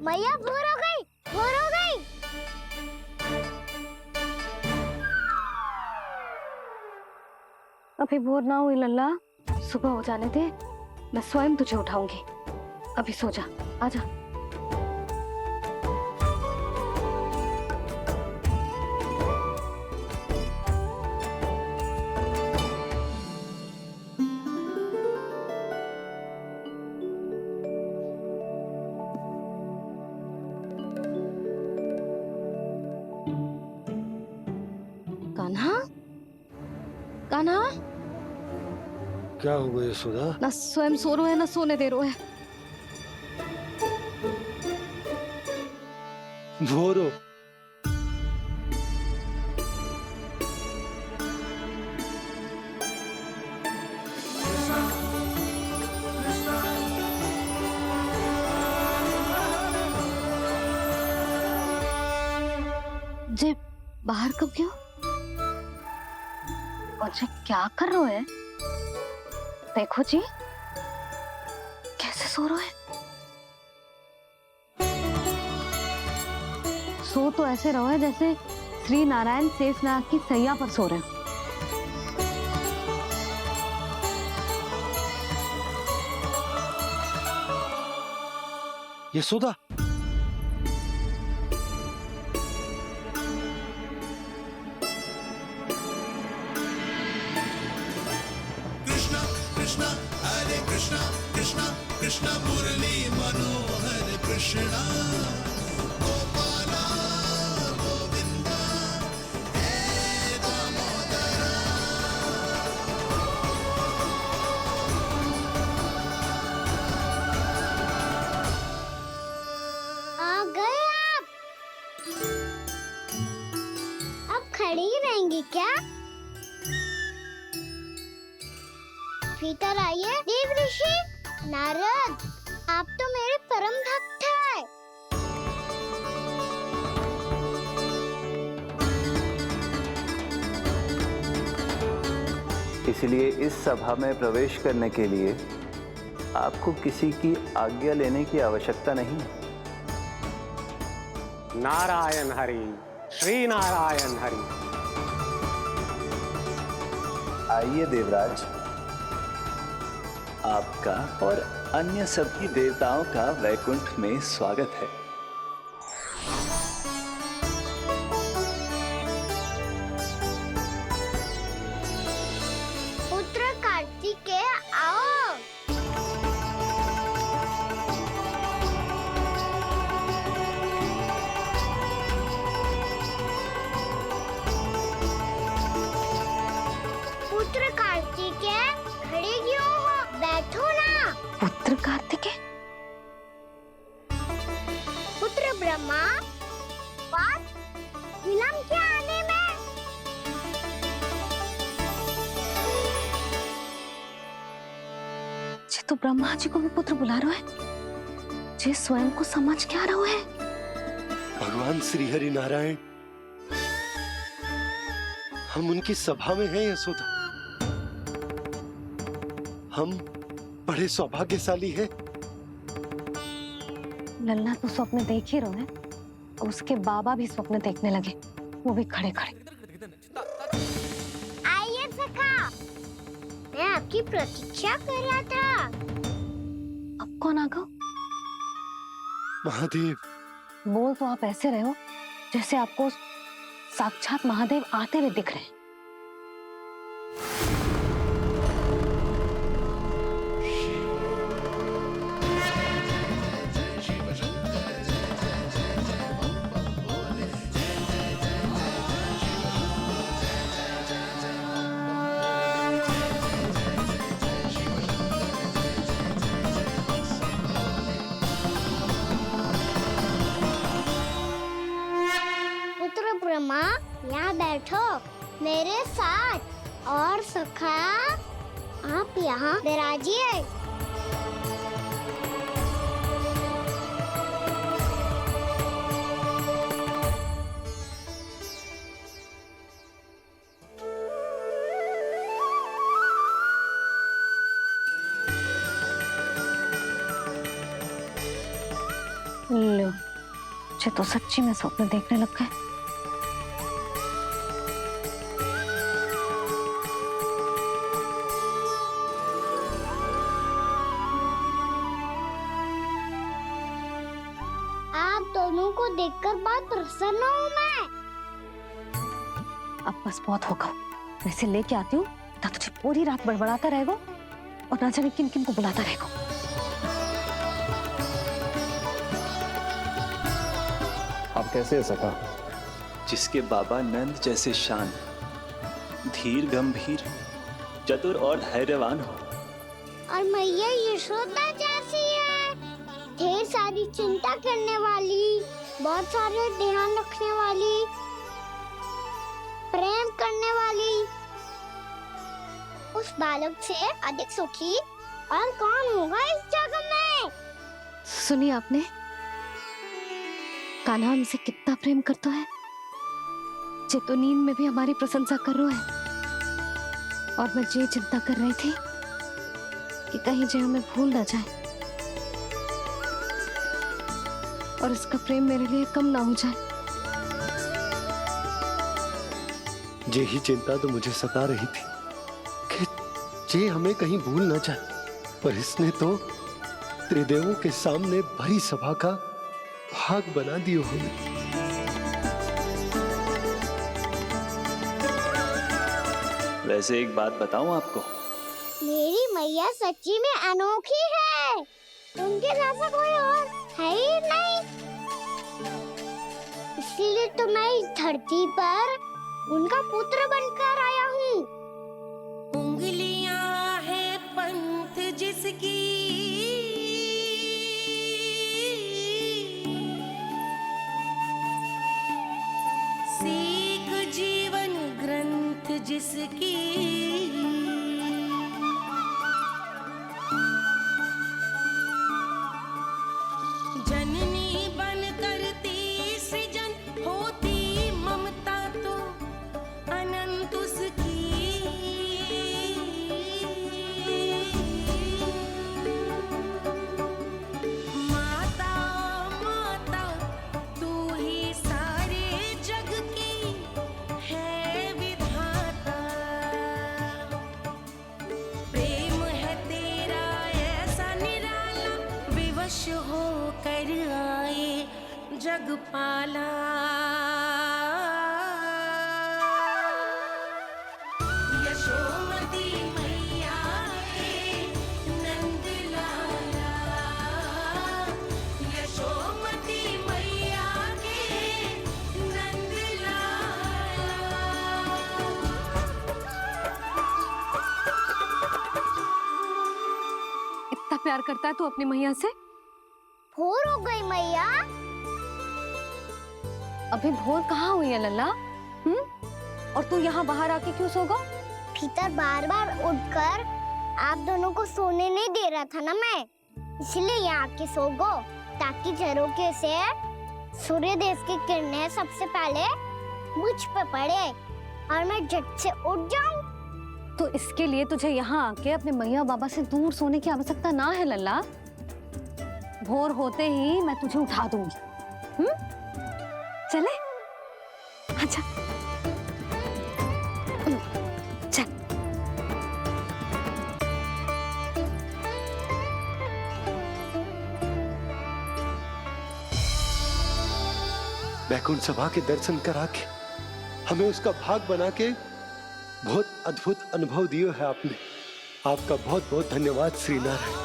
मैया भोर हो गई, भोर हो गई। अभी भोर ना हुई लल्ला, सुबह हो जाने दे, मैं स्वयं तुझे उठाऊंगी। अभी सो जा, आजा। कान्हा, कान्हा, क्या हो गया यशोदा? ना स्वयं सो रहे है ना सोने दे रहे है। भोरो जे बाहर कब गयो? और जे क्या कर रहे है? देखो जी, कैसे सो रहे हैं। सो तो ऐसे रहो है जैसे श्री नारायण शेषनाग की सैया पर सो रहे हैं। यशोदा, कृष्णा कृष्णा हरे कृष्णा कृष्णा कृष्णा मुरली मनोहर कृष्णा गोपाला गोविंदा हे दामोदरा। आ गए आप। अब खड़ी ही रहेंगी क्या? भीतर आइए। देव ऋषि नारद, आप तो मेरे परम भक्त हैं। इसलिए इस सभा में प्रवेश करने के लिए आपको किसी की आज्ञा लेने की आवश्यकता नहीं है। नारायण हरि, श्री नारायण हरि। आइए देवराज, आपका और अन्य सभी देवताओं का वैकुंठ में स्वागत है। पुत्र कार्तिकेय आओ। पुत्र कार्तिकेय खड़े क्यों हो? बैठो ना। पुत्र कार्तिकेय, पुत्र ब्रह्मा, बात विलंब क्या आने में? जे तो ब्रह्मा जी को भी पुत्र बुला रहे है, जे स्वयं को समझ क्या रहे है। भगवान श्री हरि नारायण, हम उनकी सभा में हैं यशोदा। हम बड़े सौभाग्यशाली हैं। लल्ला तो स्वप्न देख ही रहे हैं, और उसके बाबा भी स्वप्न देखने लगे, वो भी खड़े खड़े। आइए सखा, मैं आपकी प्रतीक्षा कर रहा था। अब कौन आ गया? महादेव, बोल तो आप ऐसे रहे हो जैसे आपको साक्षात महादेव आते हुए दिख रहे हैं। पुत्र ब्रह्मा, यहाँ बैठो मेरे साथ। और सखा, आप यहाँ विराजिए। लो, मुझे तो सच्ची में स्वप्न देखने लग गए। आप दोनों को देखकर बहुत प्रसन्न हूँ मैं। अब बस बहुत होगा, वैसे लेके आती हूँ ना, तुझे पूरी रात बड़बड़ाता रहेगा और ना जाने किन किन को बुलाता रहेगा। आप कैसे सका? जिसके बाबा नंद जैसे शान, धीर गंभीर, चतुर और धैर्यवान हो। और मैया यशोदा जैसी है, ढेर सारी चिंता करने वाली, बहुत सारे ध्यान रखने वाली, प्रेम करने वाली। उस बालक से अधिक सुखी और कौन होगा इस जगत में? सुनिए आपने, कान्हा हमसे कितना प्रेम करता है, जे तो नींद में भी हमारी प्रशंसा कर रहा है। और मैं ये चिंता कर रही थी कि कहीं जे हमें भूल ना जाए और इसका प्रेम मेरे लिए कम ना हो जाए। यही चिंता तो मुझे सता रही थी कि जे हमें कहीं भूल ना जाए, पर इसने तो त्रिदेवों के सामने भरी सभा का भाग बना दियो हमें। वैसे एक बात बताऊं आपको, मेरी मैया सच्ची में अनोखी है, उनके जैसा कोई और है ही नहीं। इसीलिए तो मैं इस धरती पर उनका पुत्र बनकर आया हूँ। उंगलियां है पंथ जिसकी, सीख जीवन ग्रंथ जिसकी, जननी बन करती सृजन होती ममता तो अनंत उसकी। माता माता तू ही सारे जग की है विधाता, प्रेम है तेरा ऐसा निराला, विवश हो कर आए जग पाला। यशोमती मैया के नंद लाला, यशोमती मैया के नंद लाला। इतना प्यार करता है तू अपनी मैया से? भोर हो गई मैया। अभी भोर कहाँ हुई है लल्ला? और तू यहाँ बाहर आके क्यों सो गया? भीतर बार बार उठकर आप दोनों को सोने नहीं दे रहा था ना मैं, इसलिए यहाँ आके सो गो, ताकि झरोखे से सूर्य देव की किरणें सबसे पहले मुझ पे पड़े और मैं झट से उठ जाऊं। तो इसके लिए तुझे यहाँ आके अपने मैया बाबा से दूर सोने की आवश्यकता ना है लल्ला। भोर होते ही मैं तुझे उठा दूंगी। चले? अच्छा चल। वैकुंठ सभा के दर्शन करा के हमें उसका भाग बना के बहुत अद्भुत अनुभव दियो है आपने। आपका बहुत बहुत धन्यवाद श्रीनारायण।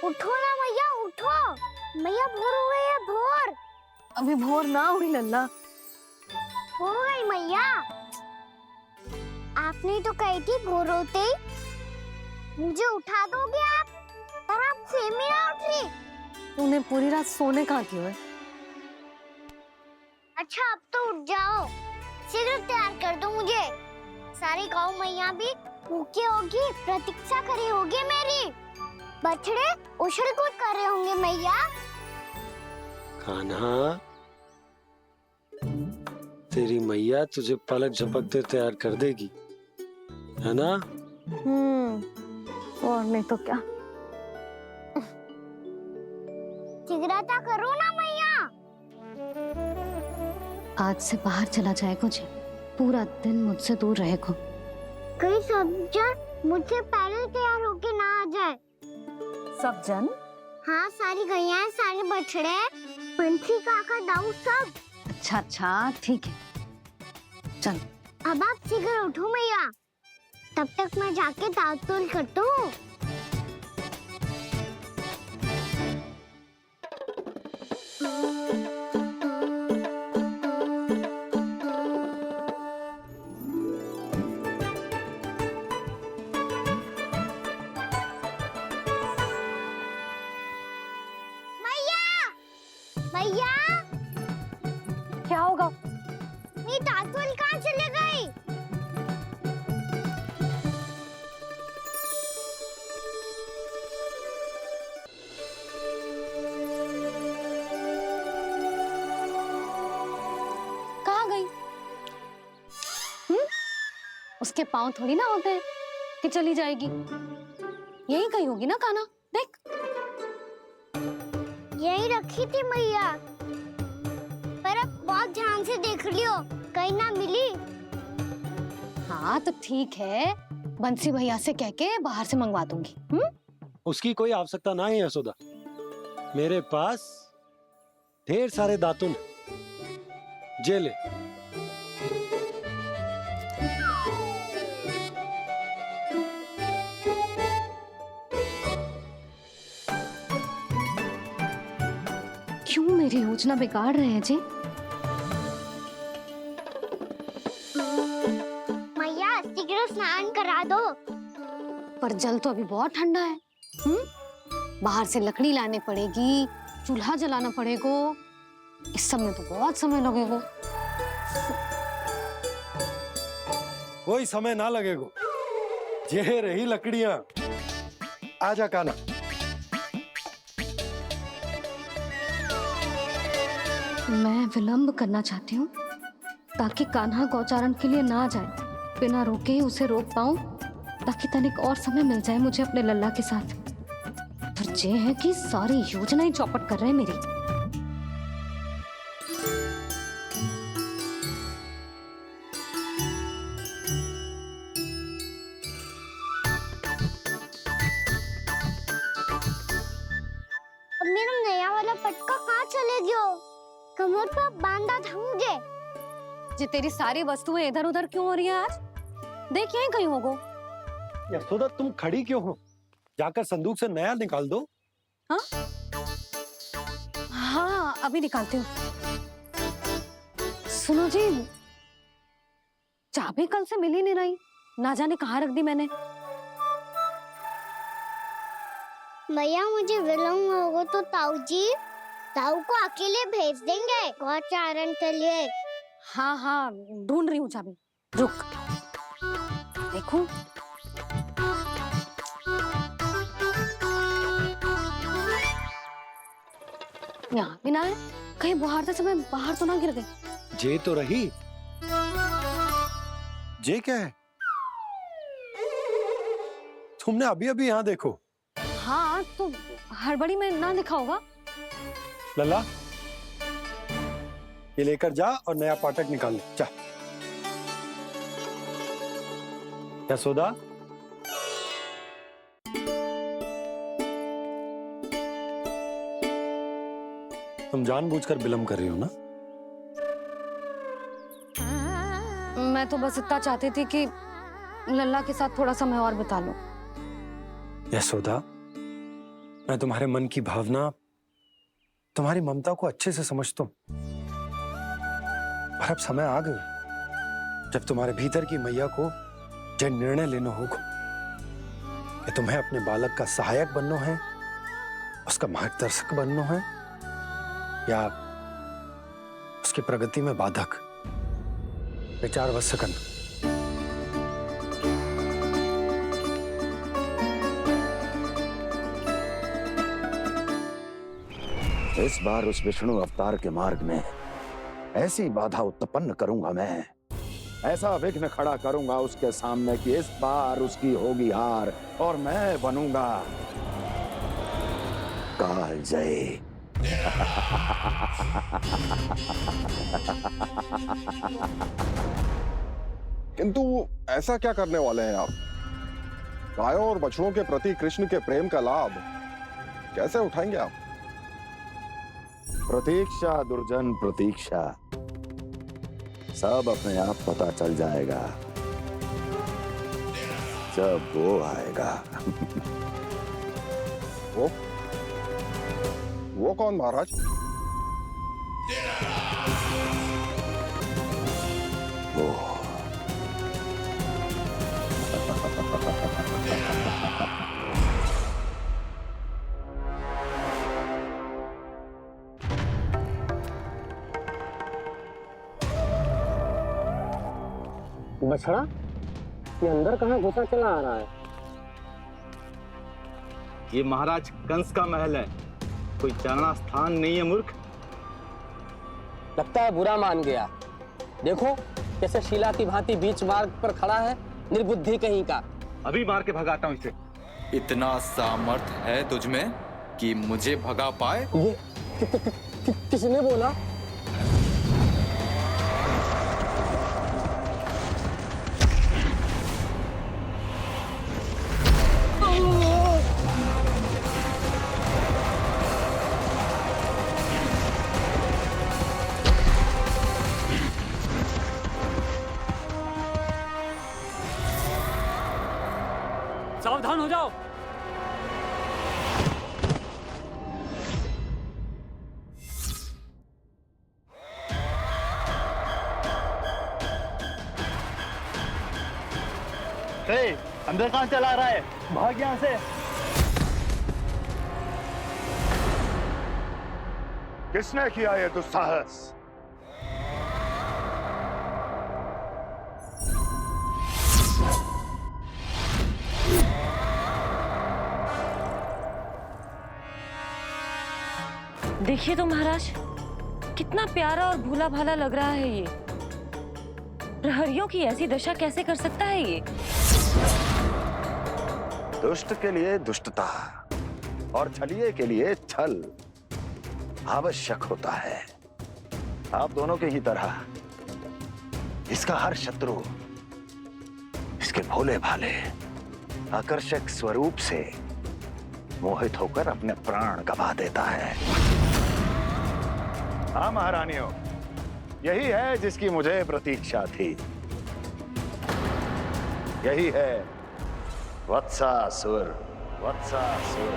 उठो ना मैया, उठो। मैया भोर हो गई है, भोर। अभी भोर ना हुई लल्ला। हो गई मैया। आपने तो कही थी भोर होते ही मुझे उठा दोगे आप, पर आप सेम ही ना उठ रही। तूने पूरी रात सोने कहाँ की है? अच्छा अब तो उठ जाओ, शीघ्र तैयार कर दो मुझे। सारी गाँव मैया भी भूखी होगी, प्रतीक्षा करी होगी मेरी। बछड़े उछल कूद कर रहे होंगे मैया। कान्हा, तेरी मैया तुझे पलक झपकते तैयार कर देगी, है ना? और नहीं तो क्या। शीघ्रता करो ना मैया। आज से बाहर चला जाएगा जी, पूरा दिन मुझसे दूर रहेगा। कहीं सब जन मुझसे पहले तैयार होके ना आ जाए। सब जन? हाँ, सारी गैया, सारे बछड़े, पंछी, काका, दाऊ सब। अच्छा अच्छा ठीक है, चल। अब आप शीघ्र उठो मैया, तब तक मैं जाके ताल तोल करता हूँ। मैया, क्या होगा? मेरी तातुल कहाँ चले गई? कहाँ गई? उसके पाँव थोड़ी ना होते हैं कि चली जाएगी। यही कहीं होगी ना कान्हा, देख। यही रखी थी मैया, पर अब बहुत ध्यान से देख लियो, कहीं ना मिली। हाँ तो ठीक है, बंसी भैया से कह के बाहर से मंगवा दूंगी। उसकी कोई आवश्यकता ना है यशोदा, मेरे पास ढेर सारे दातुन, जे ले। क्यों मेरी योजना बिगाड़ रहे हैं जी? मैया शीघ्र स्नान करा दो। पर जल तो अभी बहुत ठंडा है। बाहर से लकड़ी लाने पड़ेगी, चूल्हा जलाना पड़ेगा। इस सब में तो बहुत समय लगेगा। कोई समय ना लगेगा, ये रही लकड़ियां। आजा कान्हा। मैं विलंब करना चाहती हूँ ताकि कान्हा गौचारण के लिए ना जाए। बिना रोके ही उसे रोक पाऊं, ताकि तनिक और समय मिल जाए मुझे अपने लल्ला के साथ। पर ये है कि सारी योजना ही चौपट कर रहे हैं मेरी। अब मेरा नया वाला पटका कहाँ चले गयो? कमर पर बांधा था मुझे। जी तेरी सारी वस्तुएं इधर उधर क्यों हो रही है आज? देख यहीं कहीं होगो। यशोदा तुम खड़ी क्यों हो? जाकर संदूक से नया निकाल दो। हाँ हाँ अभी निकालती हूँ। सुनो जी, चाबी कल से मिल ही नहीं रही, ना जाने कहाँ रख दी मैंने। भैया मुझे विलम्ब होगा तो ताऊ को अकेले भेज देंगे गौचारण के लिए। हाँ हाँ ढूंढ रही हूँ चाबी, रुक। देखूं। यहाँ भी ना है, कहीं बुहारते समय बाहर तो ना गिर गई। जे तो रही। जे क्या है? तुमने अभी अभी यहाँ देखो। हाँ तो हड़बड़ी में ना दिखा होगा। लल्ला, ये लेकर जा और नया पाठक निकाल ले, जा। यशोदा, तुम जानबूझकर विलंब कर रही हो ना? मैं तो बस इतना चाहती थी कि लल्ला के साथ थोड़ा समय और बिता लो। यशोदा, मैं तुम्हारे मन की भावना, तुम्हारी ममता को अच्छे से समझता हूं। पर अब समय आ गया जब तुम्हारे भीतर की मैया को यह निर्णय लेना होगा कि तुम्हें अपने बालक का सहायक बनना है उसका मार्गदर्शक बनना है या उसकी प्रगति में बाधक? विचार अवश्य करना। इस बार उस विष्णु अवतार के मार्ग में ऐसी बाधा उत्पन्न करूंगा मैं, ऐसा विघ्न खड़ा करूंगा उसके सामने कि इस बार उसकी होगी हार और मैं बनूंगा कालजयी। किंतु ऐसा क्या करने वाले हैं आप? गायों और बछड़ों के प्रति कृष्ण के प्रेम का लाभ कैसे उठाएंगे आप? प्रतीक्षा दुर्जन प्रतीक्षा, सब अपने आप पता चल जाएगा जब वो आएगा। वो कौन महाराज? वो बछड़ा, ये अंदर कहाँ घुसा चला आ रहा है? ये महाराज कंस का महल है, कोई चलना स्थान नहीं है मूर्ख। लगता है बुरा मान गया। देखो कैसे शीला की भांति बीच मार्ग पर खड़ा है, निर्बुद्धि कहीं का। अभी मार के भगाता हूँ इसे। इतना सामर्थ है तुझमें कि मुझे भगा पाए? ये किसने बोला? सावधान हो जाओ। अंदर कहाँ चला रहा है? भाग यहाँ से। किसने किया ये दुस्साहस? देखिए तो महाराज, कितना प्यारा और भोला भाला लग रहा है ये। प्रहरियों की ऐसी दशा कैसे कर सकता है ये? दुष्ट के लिए दुष्टता और छलिए के लिए छल आवश्यक होता है। आप दोनों के ही तरह इसका हर शत्रु इसके भोले भाले आकर्षक स्वरूप से मोहित होकर अपने प्राण गंवा देता है। हाँ महारानियों, यही है जिसकी मुझे प्रतीक्षा थी। यही है वत्सासुर। वत्सासुर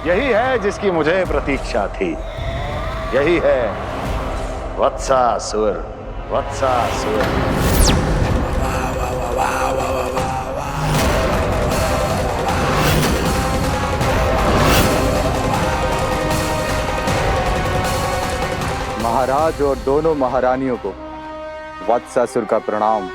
यही है जिसकी मुझे प्रतीक्षा थी। यही है वत्सासुर। वत्सासुर महाराज और दोनों महारानियों को वत्सासुर का प्रणाम।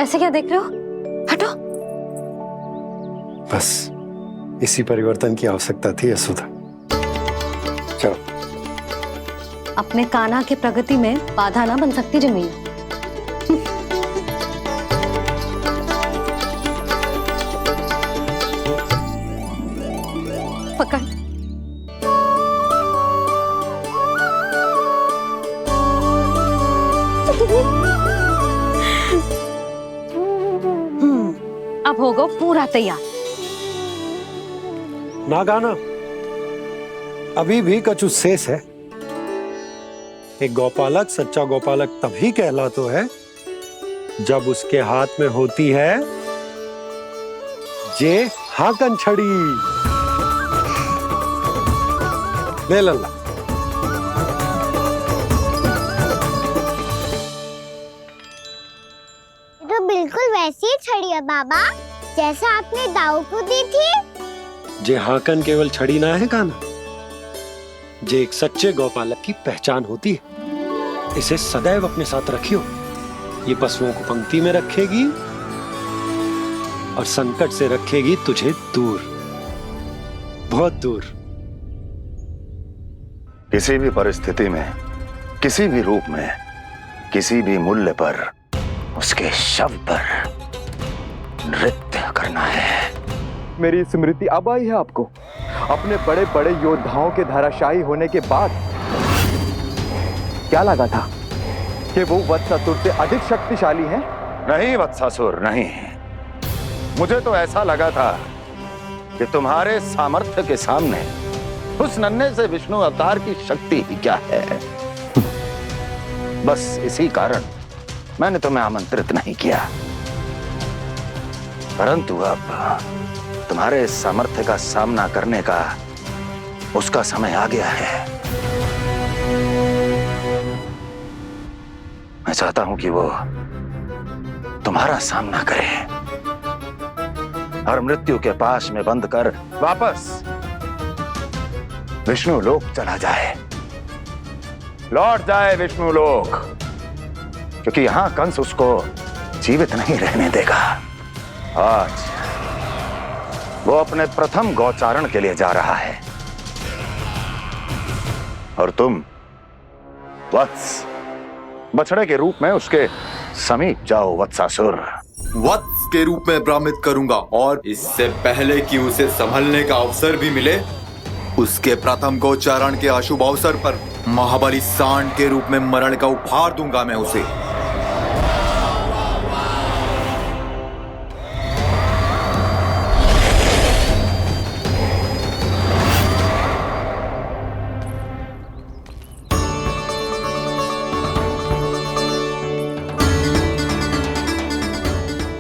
ऐसे क्या देख रहे हो? हटो। बस इसी परिवर्तन की आवश्यकता थी यशोदा। चलो। अपने कान्हा की प्रगति में बाधा ना बन सकती जमीन। पकड़। अब होगा पूरा तैयार। ना गाना, अभी भी कछु शेष है। एक गौपालक सच्चा गौपालक तभी कहलाता है जब उसके हाथ में होती है जे हाकन छड़ी ले लल्ला। ये तो बिल्कुल वैसी ही छड़ी है बाबा जैसा आपने दाऊ को दी थी। जे हाकन केवल छड़ी ना है काना, जे एक सच्चे गौपालक की पहचान होती है। इसे सदैव अपने साथ रखियो। ये पशुओं को पंक्ति में रखेगी और संकट से रखेगी तुझे दूर, बहुत दूर। किसी भी परिस्थिति में, किसी भी रूप में, किसी भी मूल्य पर उसके शव पर नृत्य करना है। मेरी स्मृति अब आई है आपको अपने बड़े बड़े योद्धाओं के धराशायी होने के बाद। क्या लगा था कि वो वत्सासुर से अधिक शक्तिशाली हैं? नहीं वत्सासुर, नहीं। मुझे तो ऐसा लगा था कि तुम्हारे सामर्थ्य के सामने उस नन्हे से विष्णु अवतार की शक्ति ही क्या है। बस इसी कारण मैंने तुम्हें आमंत्रित नहीं किया। परंतु अब तुम्हारे सामर्थ्य का सामना करने का उसका समय आ गया है। मैं चाहता हूं कि वो तुम्हारा सामना करे और मृत्यु के पाश में बंद कर वापस विष्णु लोक चला जाए, लौट जाए विष्णु लोक, क्योंकि यहां कंस उसको जीवित नहीं रहने देगा। आज वो अपने प्रथम गौचारण के लिए जा रहा है और तुम वत्स बछड़े के रूप में उसके समीप जाओ वत्सासुर। वत्स के रूप में भ्रमित करूंगा और इससे पहले कि उसे संभलने का अवसर भी मिले, उसके प्रथम गोचारण के अशुभ अवसर पर महाबली सांड के रूप में मरण का उपहार दूंगा मैं उसे।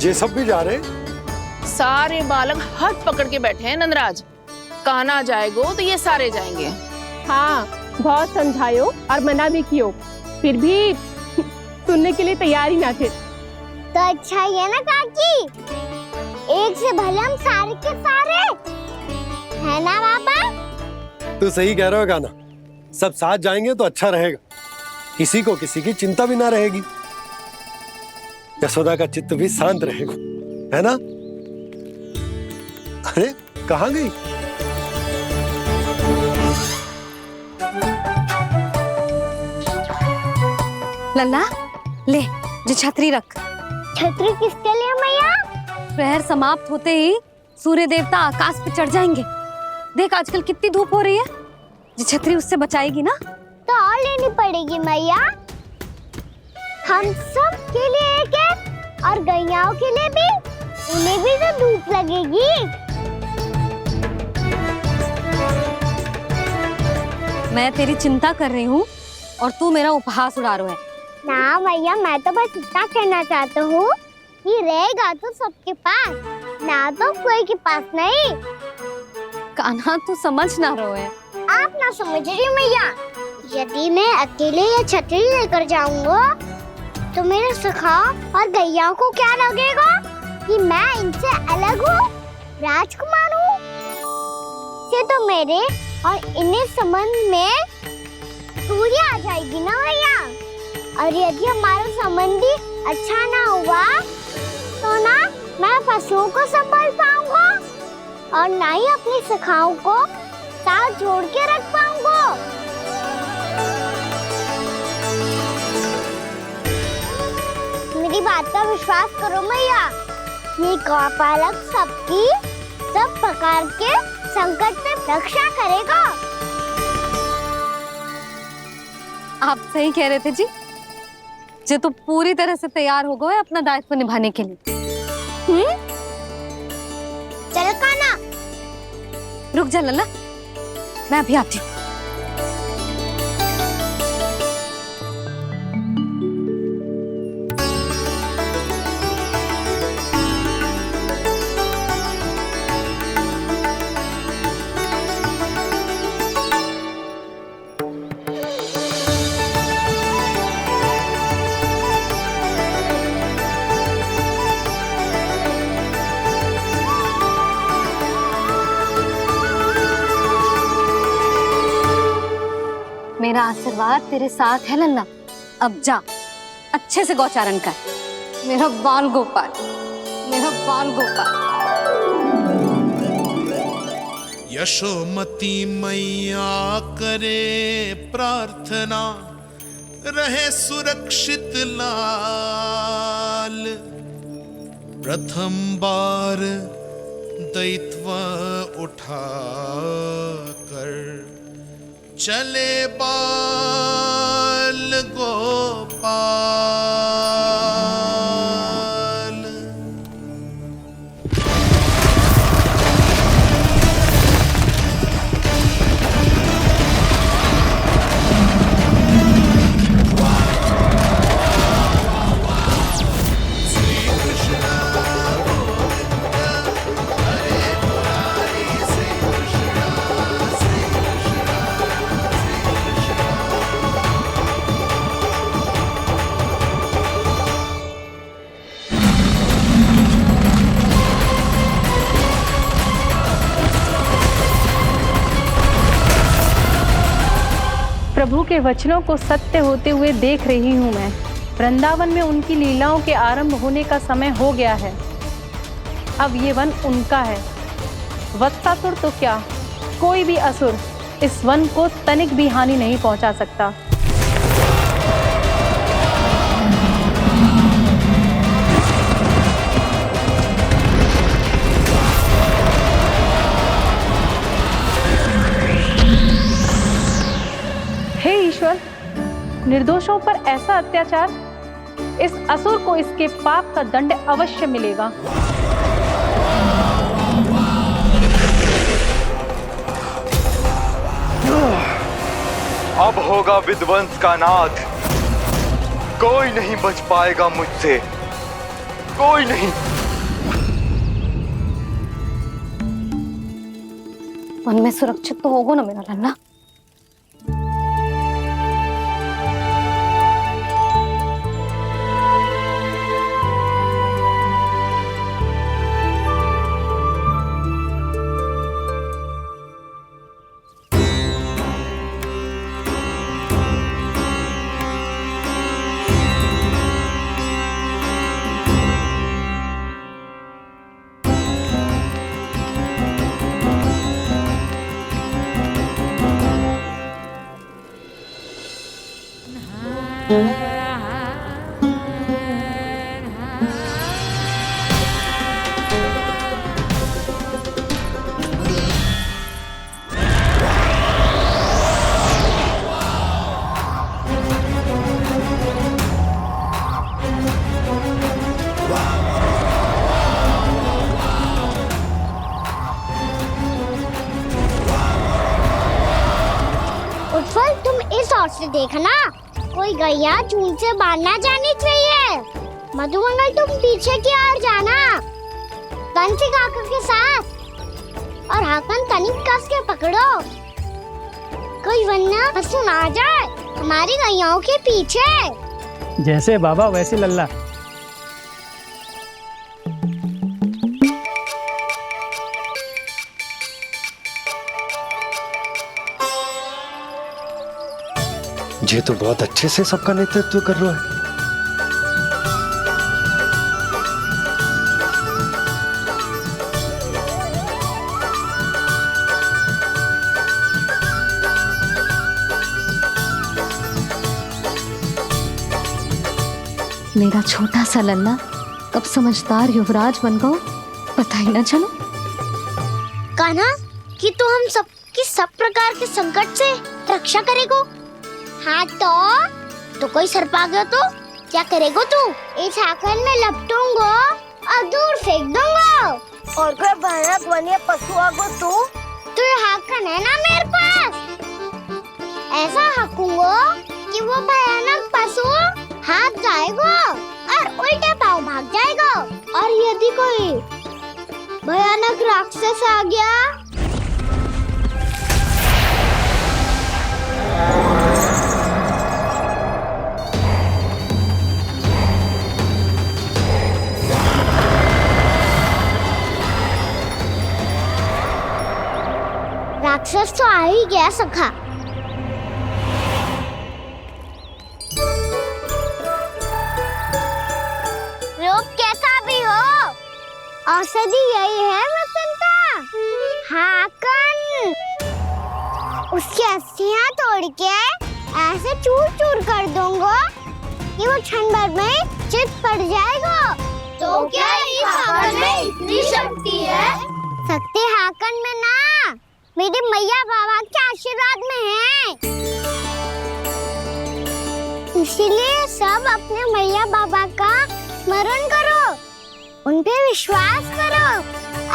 ये सब भी जा रहे? सारे बालक हाथ पकड़ के बैठे हैं नंदराज। कान्हा जाएगो तो ये सारे जाएंगे। हाँ, बहुत समझायो और मना भी कियो, फिर भी सुनने के लिए तैयार ही ना थे। तो अच्छा ही है ना काकी, एक से भले हम सारे के सारे है ना बाबा। तू सही कह रहे हो गाना, सब साथ जाएंगे तो अच्छा रहेगा, किसी को किसी की चिंता भी ना रहेगी, यशोदा का चित्त भी शांत रहेगा, है ना? अरे कहाँ गई? लल्ला ले, जो छतरी रख। छतरी किसके लिए मैया? प्रहर समाप्त होते ही सूर्य देवता आकाश पे चढ़ जाएंगे। देख आजकल कितनी धूप हो रही है, जो छतरी उससे बचाएगी ना। तो और लेनी पड़ेगी मैया, हम सब के लिए एक एक और गैयाओं के लिए भी, उन्हें भी तो धूप लगेगी। मैं तेरी चिंता कर रही हूँ और तू मेरा उपहास उड़ा रहा है। ना मैया, मैं तो बस इतना कहना चाहता हूँ कि रहेगा तो सबके पास, ना तो कोई के पास नहीं। कान्हा तू समझ ना रहो है। आप ना समझ रही मैया, यदि मैं अकेले ये छतरी लेकर जाऊंगा तो मेरे सखा और गैयाओं को क्या लगेगा कि मैं इनसे अलग हूँ, राजकुमार हूँ। ये तो मेरे और इन्हें संबंध में दूरी आ जाएगी ना भैया। और यदि हमारा संबंध ही अच्छा ना हुआ तो ना मैं पशुओं को संभाल पाऊंगा और ना ही अपनी सखाओं को साथ जोड़ के रख पाऊंगा। मेरी बात का विश्वास करो मैया, ये गौपालक सबकी सब प्रकार के संकट से रक्षा करेगा। आप सही कह रहे थे जी, जो तो पूरी तरह से तैयार हो गए अपना दायित्व निभाने के लिए। चल कान्हा, रुक जा लल्ला, मैं अभी आती हूँ। मेरा आशीर्वाद तेरे साथ है लल्ला। अब जा, अच्छे से गौचारण कर। मेरा बाल गोपाल, मेरा बाल गोपाल। यशोमती मैया करे प्रार्थना, रहे सुरक्षित लाल। प्रथम बार दैत्व उठा कर चले बाल गोपाल। प्रभु के वचनों को सत्य होते हुए देख रही हूँ मैं। वृंदावन में उनकी लीलाओं के आरंभ होने का समय हो गया है। अब ये वन उनका है। वत्सासुर तो क्या, कोई भी असुर इस वन को तनिक भी हानि नहीं पहुंचा सकता। हे ईश्वर, निर्दोषों पर ऐसा अत्याचार, इस असुर को इसके पाप का दंड अवश्य मिलेगा। अब होगा विध्वंस का नाद। कोई नहीं बच पाएगा मुझसे, कोई नहीं। वन में सुरक्षित तो होगा ना मेरा लल्ला? उत्पल, तुम इस ओर से देखना, कोई गैया चून से बाहर ना जानी चाहिए। मधुमंगल, तुम पीछे की ओर जाना, बंसी काका के साथ, और हाकन तनिक कस के पकड़ो, कोई वरना पशु ना जाए हमारी गैयाओं के पीछे। जैसे बाबा वैसे लल्ला। ये तो बहुत अच्छे से सबका नेतृत्व कर रहा है। मेरा छोटा सा लल्ला कब समझदार युवराज बन गो, पता ही ना चलो। कान्हा, कि तू हम सबकी सब प्रकार के संकट से रक्षा करेगो। हाँ तो कोई सर्प आ गया तो क्या करेगो तू? इस हाकन में लपटूंगा और दूर फेंक दूंगा। और कोई भयानक वन्य पशु आगो तो ये हाकन है ना मेरे पास, ऐसा हाकूंगा कि वो भयानक पशु हाथ जाएगा और उल्टे पाँव भाग जाएगा। और यदि कोई भयानक राक्षस आ गया राक्षस तो आ ही गया सखा। औषधि यही है वसंता, हाकन। उसकी अस्थियां तोड़ के ऐसे चूर चूर कर दूंगा कि वो क्षण भर में चित पड़ जाएगा। तो क्या इस हाकन में इतनी शक्ति है? शक्ति हाकन में ना, मेरे मैया बाबा के आशीर्वाद में है। इसीलिए सब अपने मैया बाबा का स्मरण करो, उन पे विश्वास करो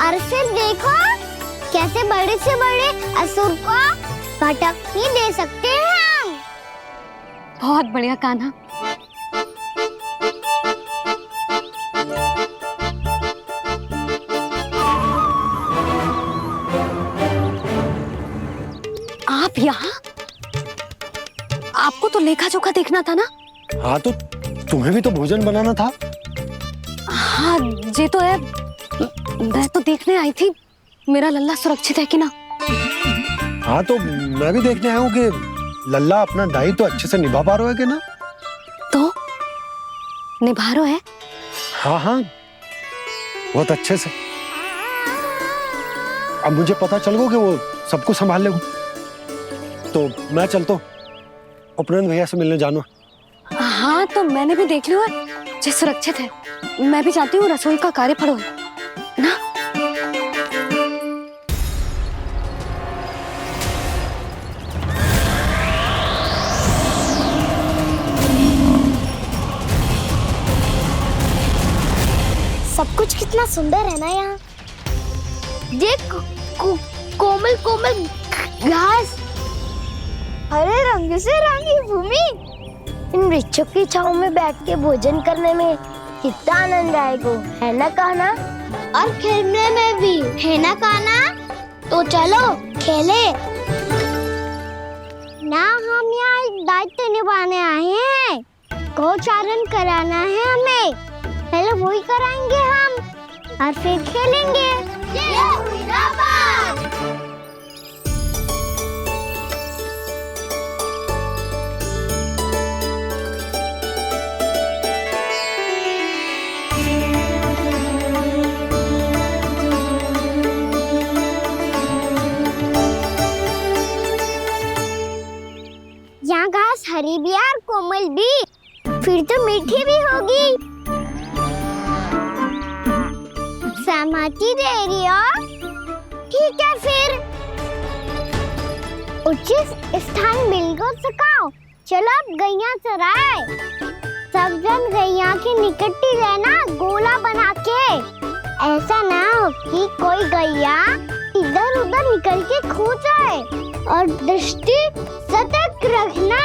और फिर देखो कैसे बड़े से बड़े असुर को भटकने दे सकते हैं हम। बहुत बढ़िया कान्हा। आप यहाँ? आपको तो लेखा जोखा देखना था ना? हाँ, तो तुम्हें भी तो भोजन बनाना था। हाँ ये तो है, मैं तो देखने आई थी मेरा लल्ला सुरक्षित है कि ना। हाँ, तो मैं भी देखने आया हूँ कि लल्ला अपना दायित्व तो अच्छे से निभा पा रहा है कि ना। तो निभा रहा है? हाँ हाँ, बहुत अच्छे से। अब मुझे पता चल गया कि वो सबको संभाल लेगा, तो मैं चलता हूँ, उपनंद भैया से मिलने जाना। हाँ तो मैंने भी देख लिया जो सुरक्षित है। मैं भी चाहती हूँ रसोई का कार्य पड़ो ना। सब कुछ कितना सुंदर है ना यहाँ। देख कोमल कोमल घास, हरे रंग से रंगी भूमि। इन वृक्षों की छांव में बैठ के भोजन करने में कितना आनंद आएगा, है ना कान्हा? और खेलने में भी, है ना कान्हा? तो चलो खेले ना। हम यहाँ एक दायित्व निभाने आए हैं, गोचारण कराना है हमें। पहले वही कराएंगे हम और फिर खेलेंगे। यहाँ घास हरी भी और कोमल भी, फिर तो मीठी भी होगी। सहमति दे रही हो? ठीक है फिर उचित स्थान बिल्कुल सिखाओ। चलो अब गैया चराए। सब जन गैया के निकट ही रहना, गोला बना के। ऐसा ना हो कि कोई गैया इधर उधर निकल के खो जाए। और दृष्टि सतर्क रखना,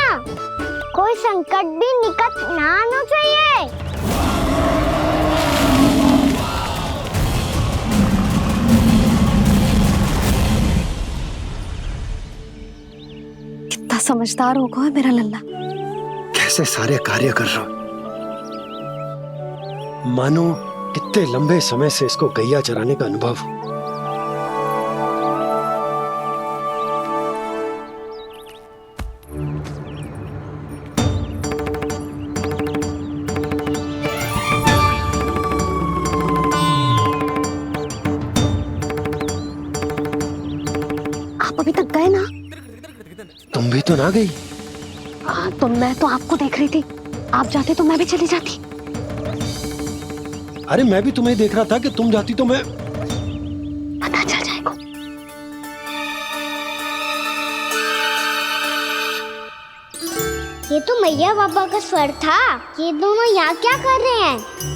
कोई संकट भी निकट ना आना चाहिए। कितना समझदार होगा मेरा लल्ला। कैसे सारे कार्य कर रहा, मानो कितने लंबे समय से इसको गैया चराने का अनुभव हो। आप अभी तक गए ना? तुम भी तो ना गई। तो मैं तो आपको देख रही थी, आप जाते तो मैं भी चली जाती। अरे मैं भी तुम्हें देख रहा था कि तुम जाती तो मैं। पता चल जाएगा। ये तो मैया बाबा का स्वर था। ये दोनों यहाँ क्या कर रहे हैं?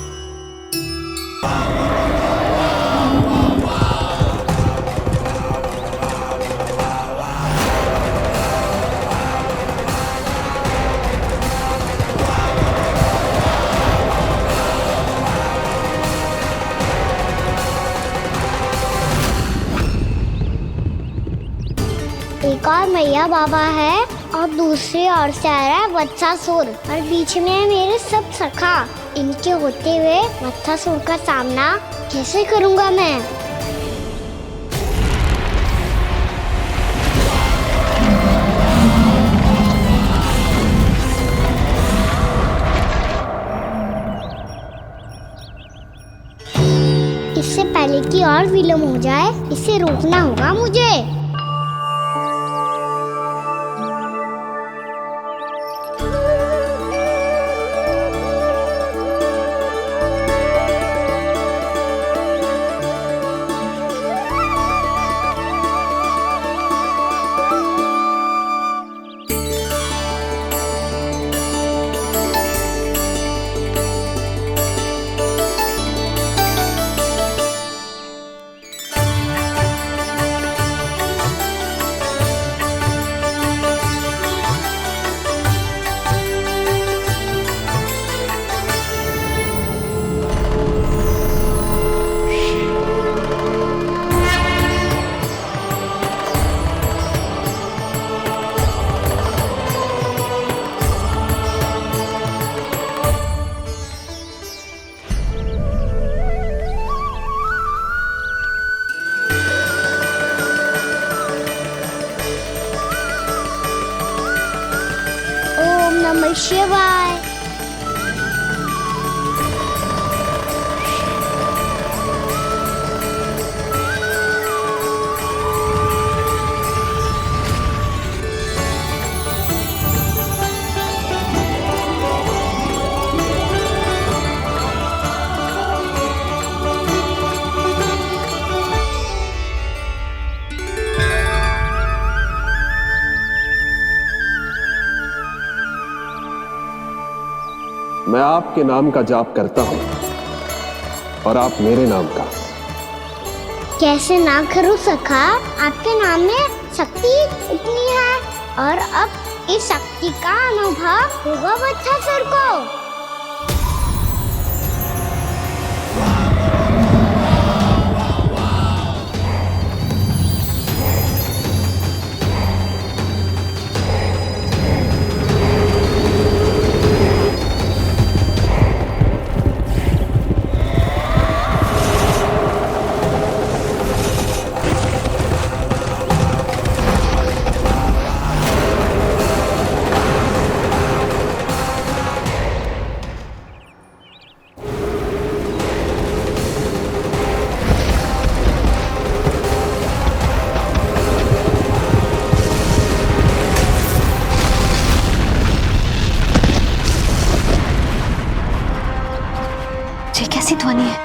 एक और मैया बाबा है और दूसरी ओर से आ रहा है वत्सासुर, और बीच में है मेरे सब सखा। इनके होते हुए वत्सासुर का सामना कैसे करूंगा मैं? इससे विलम्ब हो जाए, इसे रोकना होगा मुझे। ओम नमः शिवाय। मैं आपके नाम का जाप करता हूं और आप मेरे नाम का। कैसे ना करूं सखा, आपके नाम में शक्ति इतनी है और अब इस शक्ति का अनुभव होगा बच्चासुर को। ये कैसी ध्वनि है?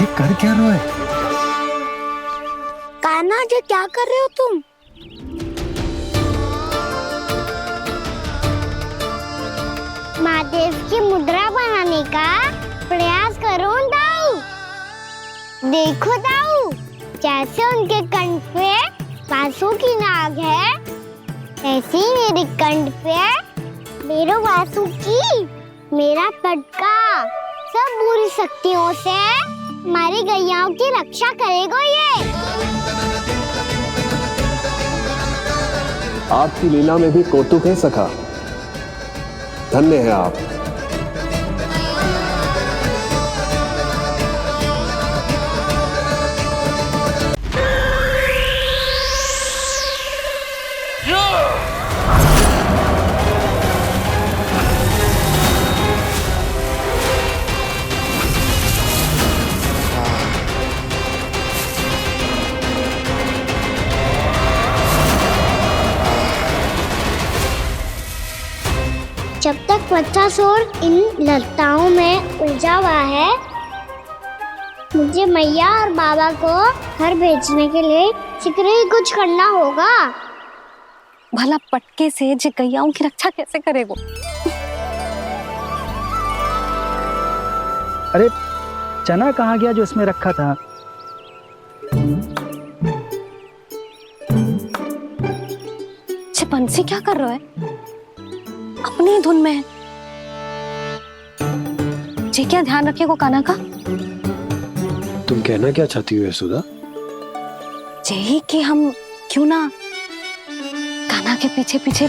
ये कर क्या रहे हो? कान्हा जी क्या कर रहे हो तुम? महादेव की मुद्रा बनाने का प्रयास करो दाऊ। देखो दाऊ, जैसे उनके कंठ पे बांसुरी की नाग है, ऐसे ही मेरे कंठ पे मेरो बांसुरी, मेरा पटका सब बुरी शक्तियों से हमारी गैयाओं की रक्षा करेगा ये। आपकी लीला में भी कौतुक है सखा, धन्य है आप। जब तक बच्चासुर इन लताओं में उलझा हुआ है, मुझे मैया और बाबा को घर भेजने के लिए शीघ्र ही कुछ करना होगा। भला पटके से जे गैयाओं की रक्षा कैसे करेगा? अरे चना कहाँ गया जो इसमें रखा था? बंसी क्या कर रहा है? अपनी धुन में है। जी क्या ध्यान रखिएगा कान्हा का। तुम कहना क्या चाहती हो यशोदा? यही कि हम क्यों ना कान्हा के पीछे पीछे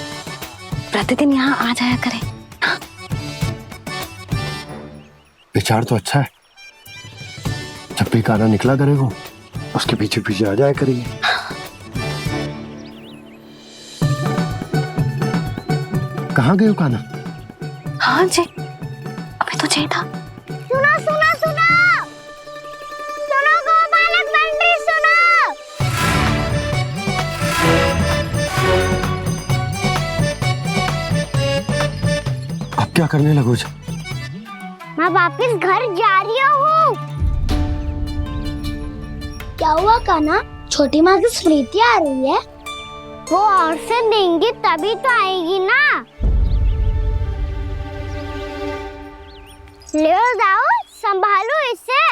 प्रतिदिन यहाँ आ जाया करें। विचार तो अच्छा है। जब भी कान्हा निकला करेगा उसके पीछे पीछे आ जाया करेंगे। कहाँ गए हो कान्हा? हाँ जी, अभी तो चाहिए था। सुनो सुनो सुनो सुनो गोपालक बंटी सुनो। अब क्या करने लगोगे? मैं वापस घर जा रही हूँ। क्या हुआ कान्हा? छोटी माँ की स्मृति आ रही है। वो और से देंगी तभी तो आएगी ना। ले जाओ, संभालो इसे।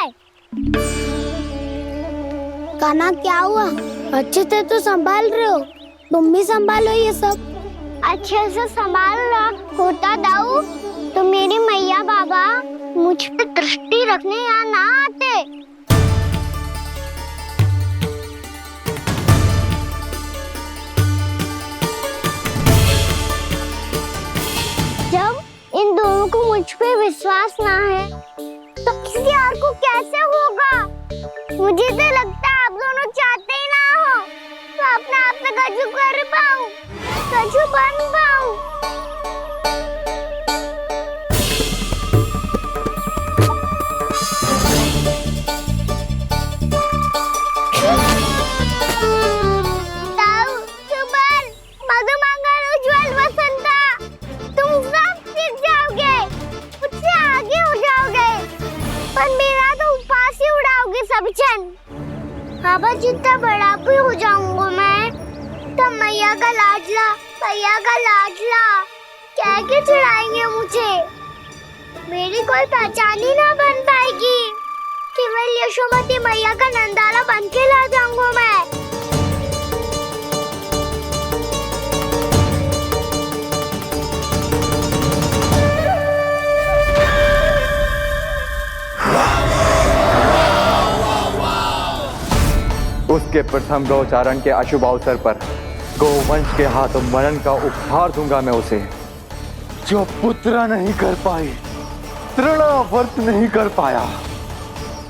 कान्हा क्या हुआ? अच्छे से तो संभाल रहे हो, तुम भी संभालो ये सब। अच्छे से संभाल रहा होता दाऊ तो मेरी मैया बाबा मुझ पे दृष्टि रखने यहाँ ना आते। जब इन दोनों को मुझ पे विश्वास ना है तो किसी और को कैसे होगा? मुझे तो लगता है आप दोनों चाहते ही ना हो तो अपने आप में कछु कर पाऊं, कछु बन पाऊं। बाबा जितना बड़ा भी हो जाऊंगा मैं तो मैया का लाडला, भैया का लाडला कह के चिढ़ाएंगे मुझे। मेरी कोई पहचान ही ना बन पाएगी। केवल यशोमती मैया का नंदाला बन के ला जाऊंगा मैं। उसके प्रथम गौचारण के अशुभ अवसर पर गोवंश के हाथों मरण का उपहार दूंगा मैं उसे। जो पुत्र नहीं कर पाई, तृणावर्त नहीं कर पाया,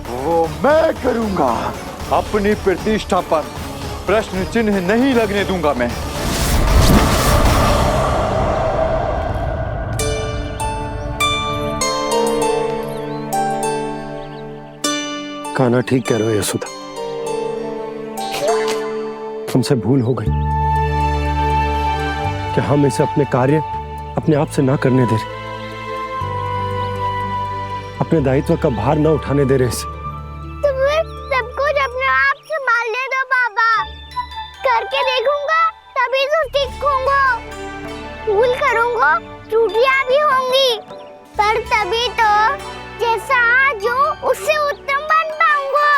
वो मैं करूंगा। अपनी प्रतिष्ठा पर प्रश्न चिन्ह नहीं लगने दूंगा मैं। कान्हा ठीक कह रहे हो यशोदा, हमसे भूल हो गई कि हम इसे अपने कार्य अपने आप से ना करने दे रहे, अपने दायित्व का भार ना उठाने दे रहे इसे। तो फिर सब कुछ अपने आप से संभालने दो बाबा। करके देखूंगा तभी तो सीखूंगा। भूल करूंगा, त्रुटियां भी होंगी, पर तभी तो जैसा आज हूं उससे उत्तम बन पाऊंगा।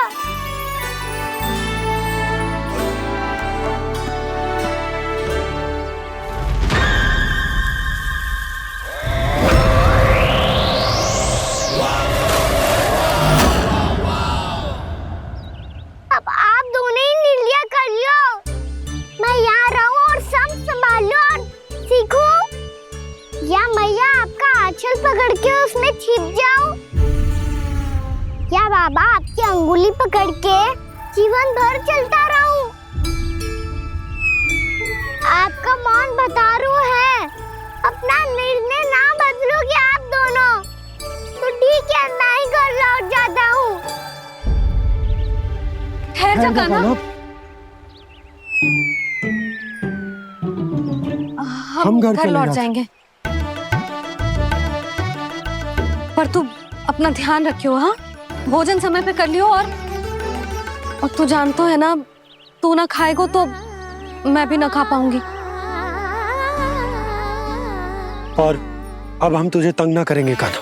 अब आप दोनों ही निर्णय कर लो। मैं यहाँ रहूं और सब संभाल लूं और सीखूं, या मैया आपका आंचल पकड़ के उसमें छिप जाऊं, या बाबा आपकी अंगुली पकड़ के जीवन भर चलता रहूं। आपका मौन बता रहा है, अपना निर्णय ना बदलोगे आप दोनों तो ठीक है, मैं ही घर लौट जाता हूँ। ठहर जा कान्हा, हम घर लौट जाएंगे, पर तू अपना ध्यान रखियो। हाँ, भोजन समय पे कर लियो। और तू जानतो है ना, तू ना खाएगो तो मैं भी ना खा पाऊंगी। और अब हम तुझे तंग ना करेंगे कान्हा,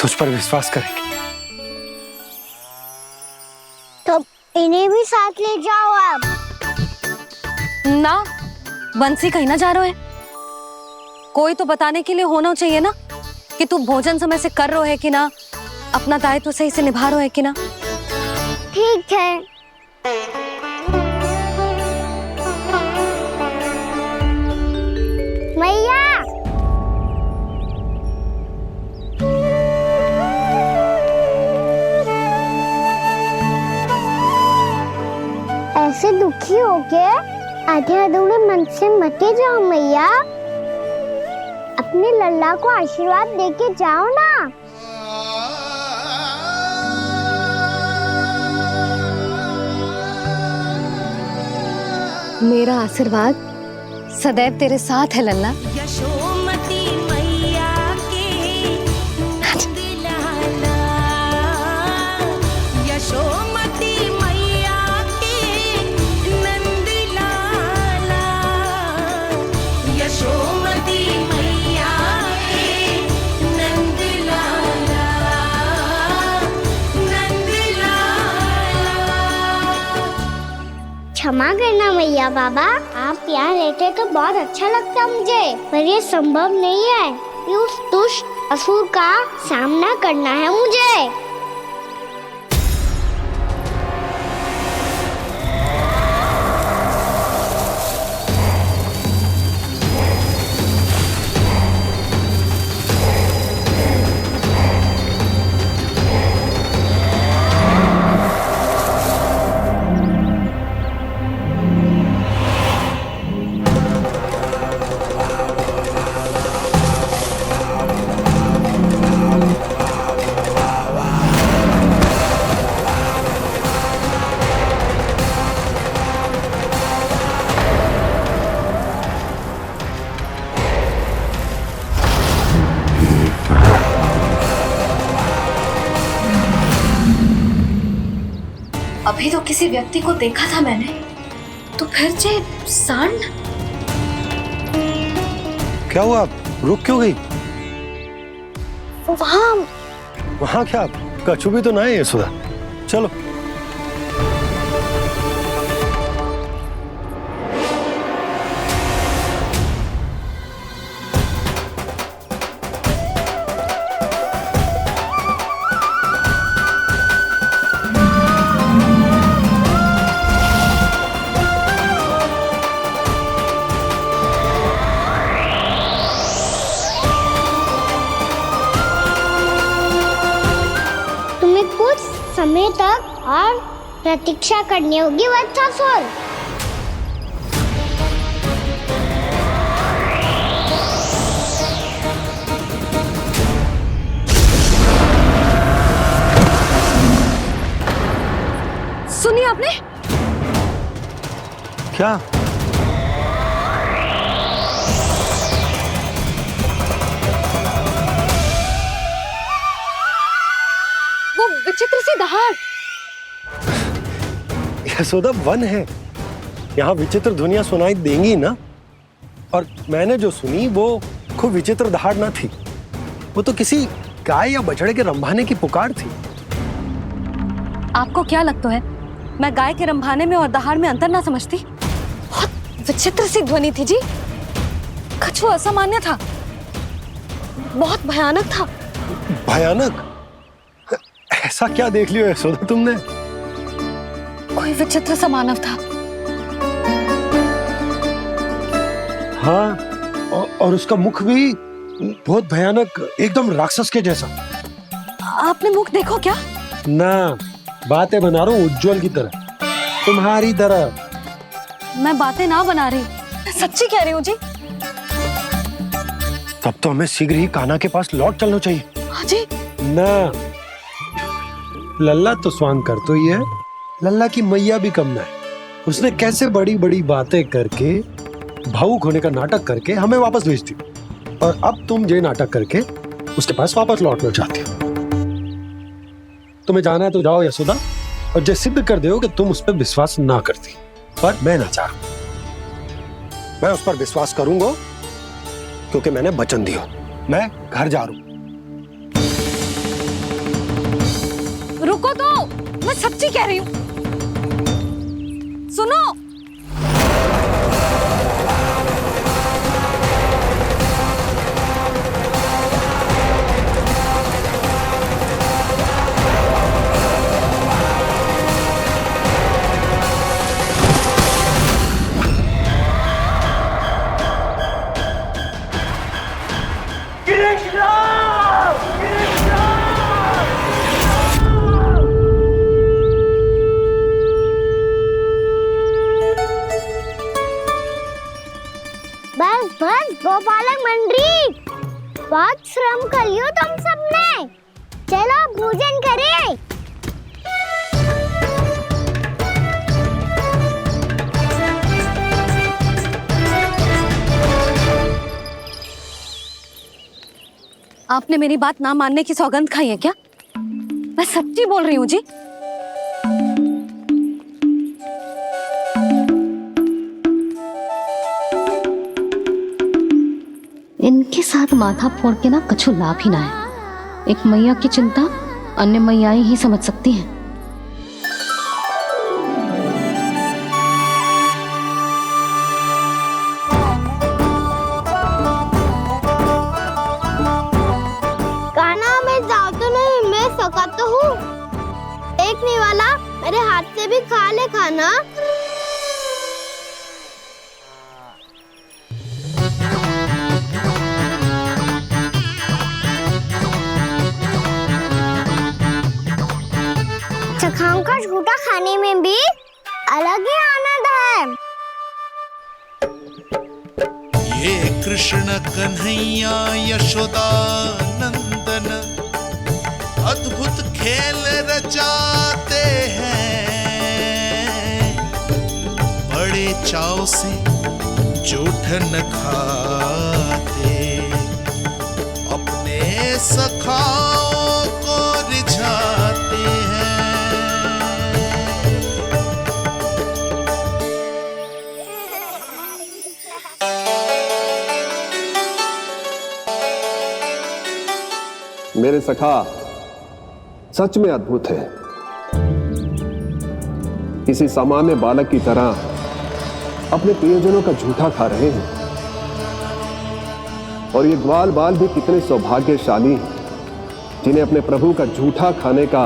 तुझ पर विश्वास करेंगे। तो इन्हें भी साथ ले जाओ आप। ना, बंसी कहीं ना जा रहे है। कोई तो बताने के लिए होना चाहिए ना कि तू भोजन समय से कर रहे है कि ना, अपना दायित्व सही से निभा रहे है कि ना। ठीक है, मैया ऐसे दुखी हो के आधे अधूरे मन से मत जाओ मैया, अपने लल्ला को आशीर्वाद देके जाओ ना। मेरा आशीर्वाद सदैव तेरे साथ है लल्ला। यशोमती मैया के नंद लाला, यशोमती मैया के नंद लाला, यशोमती मैया के नंद लाला, नंद लाला। क्षमा करना मैया बाबा, आप यहाँ रहते तो बहुत अच्छा लगता मुझे, पर ये संभव नहीं है। ये उस दुष्ट असुर का सामना करना है मुझे। अभी तो किसी व्यक्ति को देखा था मैंने, तो फिर से सांड। क्या हुआ, रुक क्यों गई? वहाँ क्या कछु भी तो ना है यशोदा, चलो। समय तक और प्रतीक्षा करनी होगी वत्सासुर। सुनिए आपने क्या? वो विचित्र सी दहाड़। यशोदा वन है, यहाँ विचित्र ध्वनियां सुनाई देंगी ना। और मैंने जो सुनी वो खूब विचित्र दहाड़ ना थी, वो तो किसी गाय या बछड़े के रंभाने की पुकार थी। आपको क्या लगता है मैं गाय के रंभाने में और दहाड़ में अंतर ना समझती? बहुत विचित्र सी ध्वनि थी जी, कुछ असामान्य था, बहुत भयानक था। भयानक? ऐसा क्या देख लियो यशोदा तुमने? कोई विचित्र सा मानव था। हाँ, और उसका मुख भी बहुत भयानक, एकदम राक्षस के जैसा। आपने मुख देखो क्या? ना, बातें बना रहा हूँ उज्जवल की तरह, तुम्हारी तरह। मैं बातें ना बना रही, मैं सच्ची कह रही हूँ जी। तब तो हमें शीघ्र ही कान्हा के पास लौट चलना चाहिए। हाँ जी। ना, लल्ला तो स्वांग कर तो ही है, लल्ला की मैया भी कम ना है। उसने कैसे बड़ी बड़ी बातें करके, भावुक होने का नाटक करके हमें वापस भेज दी, और अब तुम ये नाटक करके उसके पास वापस लौटना चाहती हो। तुम्हें जाना है तो जाओ यशोदा, और ये सिद्ध कर दो कि तुम उस पर विश्वास ना करती। पर मैं ना चाह, मैं उस पर विश्वास करूंगा क्योंकि मैंने वचन दिया। मैं घर जा रहा हूं। रुको तो, मैं सच्ची कह रही हूँ, सुनो। गोपालक मंडली, बहुत श्रम कर लियो तुम सबने। चलो भोजन करें। आपने मेरी बात ना मानने की सौगंध खाई है क्या? मैं सच्ची बोल रही हूँ जी। इनके साथ माथा फोड़ के ना कछु लाभ ही ना है। एक मैया की चिंता अन्य मैयाएं ही समझ सकती हैं। कान्हा मैं जाऊँ तो नहीं, मैं सका तो हूँ। एक नहीं वाला मेरे हाथ से भी खा ले खाना। चखाओं का झूठा खाने में भी अलग ही आनंद है। ये कृष्ण कन्हैया यशोदा नंदन अद्भुत खेल रचाते हैं, बड़े चाव से जूठ न खाते, अपने सखाओं को रिझाते हैं। मेरे सखा सच में अद्भुत है। किसी सामान्य बालक की तरह अपने प्रियजनों का झूठा खा रहे हैं। और ये ग्वाल बाल भी कितने सौभाग्यशाली हैं जिन्हें अपने प्रभु का झूठा खाने का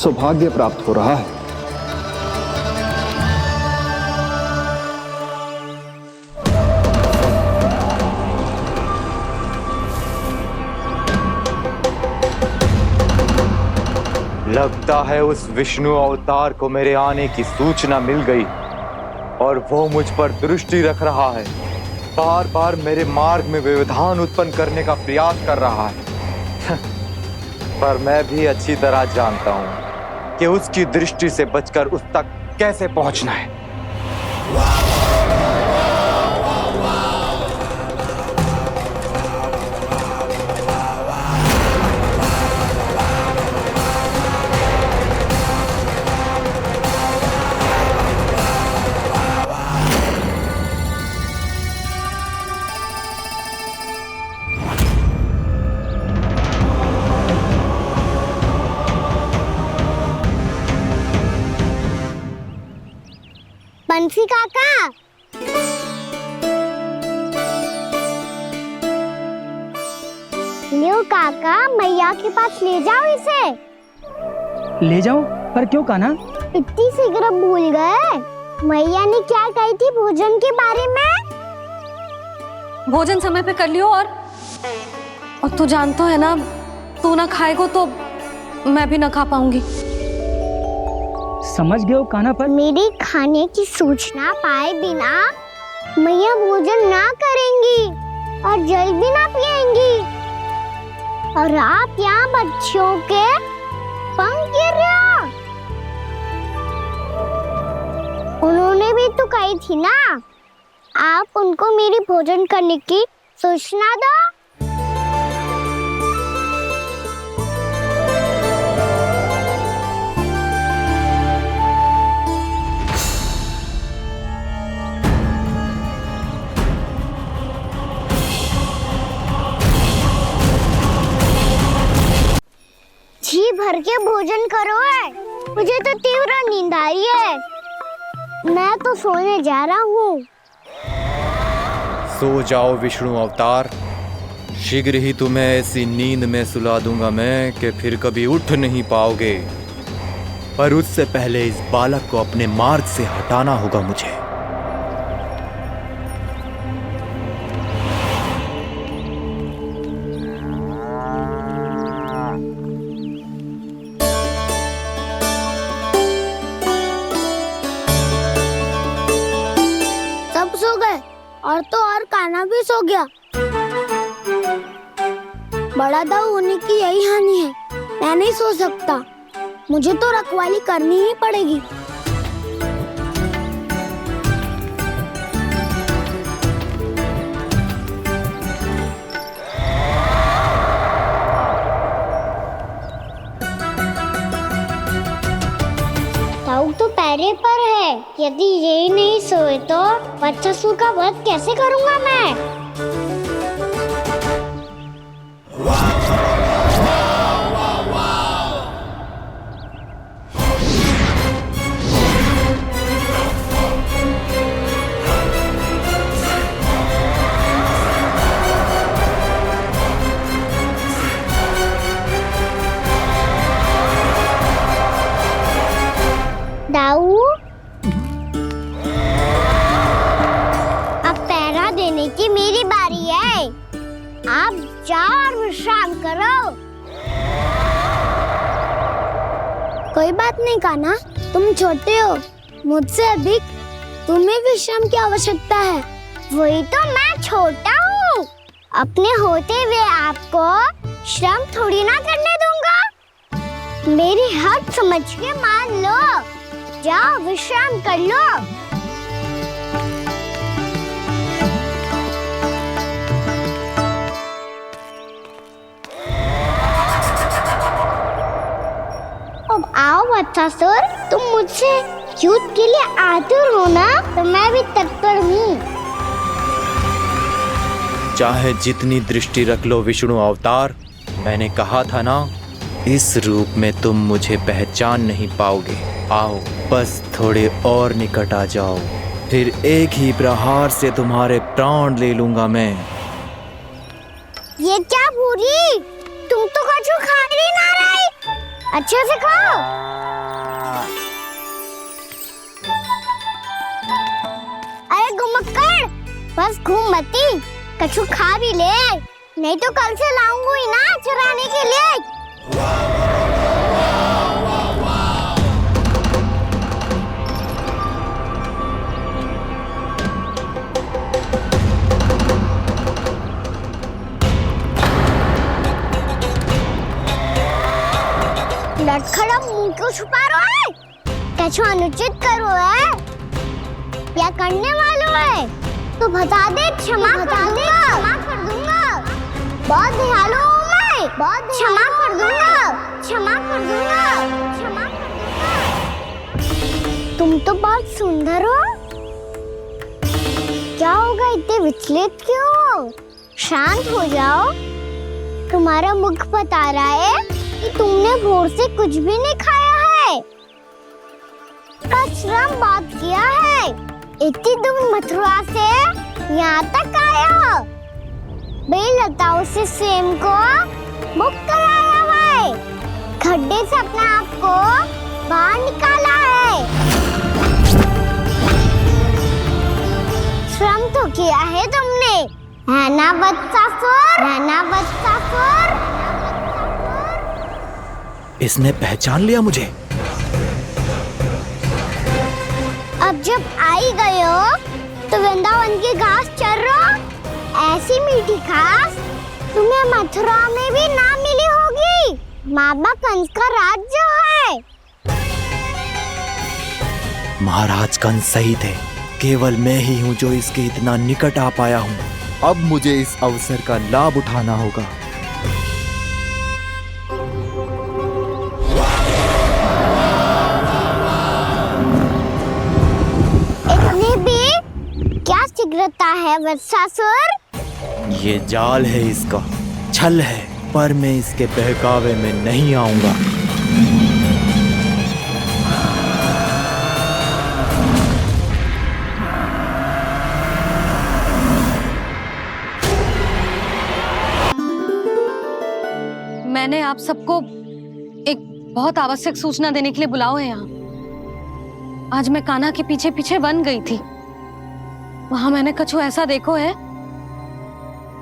सौभाग्य प्राप्त हो रहा है। लगता है उस विष्णु अवतार को मेरे आने की सूचना मिल गई और वो मुझ पर दृष्टि रख रहा है। बार बार मेरे मार्ग में व्यवधान उत्पन्न करने का प्रयास कर रहा है। पर मैं भी अच्छी तरह जानता हूं कि उसकी दृष्टि से बचकर उस तक कैसे पहुंचना है। बंसी काका, लियो काका, मैया के पास ले जाओ इसे। ले जाओ? पर क्यों कान्हा? इतनी शीघ्र भूल गए? मैया ने क्या कही थी भोजन के बारे में? भोजन समय पे कर लियो। और तू जानता है ना, तू ना खाएगा तो मैं भी ना खा पाऊंगी। समझ गए हो कान्हा? पर मेरी खाने की सूचना पाए बिना मैया भोजन ना करेंगी और जल भी ना पिएंगी। और आप यहाँ बच्चों के पंख गिर रहे हो। उन्होंने भी तो कही थी ना, आप उनको मेरी भोजन करने की सूचना दो। जी भर के भोजन करो है, मुझे तो तीव्र नींद आ रही है। मैं तो सोने जा रहा हूँ। सो जाओ विष्णु अवतार, शीघ्र ही तुम्हें ऐसी नींद में सुला दूंगा मैं कि फिर कभी उठ नहीं पाओगे। पर उससे पहले इस बालक को अपने मार्ग से हटाना होगा मुझे। सब सो गए? और तो और कान्हा भी सो गया। बड़ा दाऊ होने की यही हानि है, मैं नहीं सो सकता, मुझे तो रखवाली करनी ही पड़ेगी। दाऊ तो पैरे पर है, यदि यही नहीं सोए तो बच्चासुर का वध कैसे करूंगा मैं? दाऊ, अब पहरा देने की मेरी बारी है। आप जाओ और विश्राम करो। कोई बात नहीं कान्हा, तुम छोटे हो, मुझसे अधिक तुम्हें विश्राम की आवश्यकता है। वही तो मैं छोटा हूँ, अपने होते हुए आपको श्रम थोड़ी ना करने दूंगा। मेरी हद समझ के मान लो, जाओ विश्राम कर लो। अब आओ बच्चासुर, तुम मुझसे युद्ध के लिए आतुर हो ना, तो मैं भी तत्पर हूँ। चाहे जितनी दृष्टि रख लो विष्णु अवतार, मैंने कहा था ना, इस रूप में तुम मुझे पहचान नहीं पाओगे। आओ बस थोड़े और निकट आ जाओ, फिर एक ही प्रहार से तुम्हारे प्राण ले लूंगा मैं। ये क्या पूरी, तुम तो कछु खा ही ना रही, अच्छे से खाओ। अरे घुमक्कड़, बस घूम मती, कछु खा भी ले, नहीं तो कल से लाऊंगी ना चुराने के लिए। लटखड़ा मुंह क्यों छुपा रहा है? कछु अनुचित करो है या करने वालों है तो बता दे, क्षमा कर दूंगा। बहुत दयालु हूँ मैं, बहुत क्षमा कर दूंगा। तुम तो बहुत सुंदर हो, क्या होगा इतने विचलित क्यों हो? शांत हो जाओ, तुम्हारा मुख बता रहा है कि तुमने भोर से कुछ भी नहीं खाया है, श्रम बात किया है, इतनी दूर मथुरा से यहाँ तक आया हो, बेलताओं से सेम को मुक्त कराया है, खड्डे से अपने आप को बाहर निकाला है, श्रम तो किया है तुमने, है ना बच्चासुर? इसने पहचान लिया मुझे। अब जब आई गए हो तो वृंदावन की घास चर रहो, ऐसी मीठी घास तुम्हें मथुरा में भी ना मिली होगी। मामा कंस का राज्य है। महाराज कंस सही थे, केवल मैं ही हूँ जो इसके इतना निकट आ पाया हूँ। अब मुझे इस अवसर का लाभ उठाना होगा। इतनी भी क्या शीघ्रता है वत्सासुर? ये जाल है इसका, छल है, पर मैं इसके बहकावे में नहीं आऊंगा। मैंने आप सबको एक बहुत आवश्यक सूचना देने के लिए बुलाओ है यहाँ। आज मैं कान्हा के पीछे पीछे वन गई थी, वहां मैंने कछु ऐसा देखो है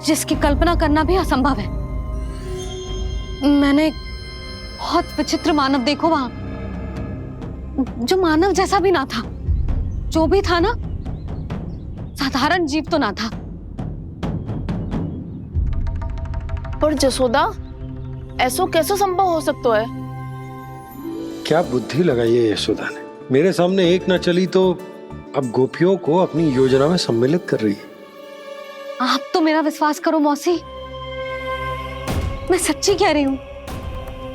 जिसकी कल्पना करना भी असंभव है। मैंने बहुत विचित्र मानव देखो वहां, जो मानव जैसा भी ना था, जो भी था ना साधारण जीव तो ना था। पर जसोदा, ऐसो कैसे संभव हो सकता है? क्या बुद्धि लगाई है यशोदा ने। मेरे सामने एक ना चली तो अब गोपियों को अपनी योजना में सम्मिलित कर रही है। आप तो मेरा विश्वास करो मौसी, मैं सच्ची कह रही हूँ।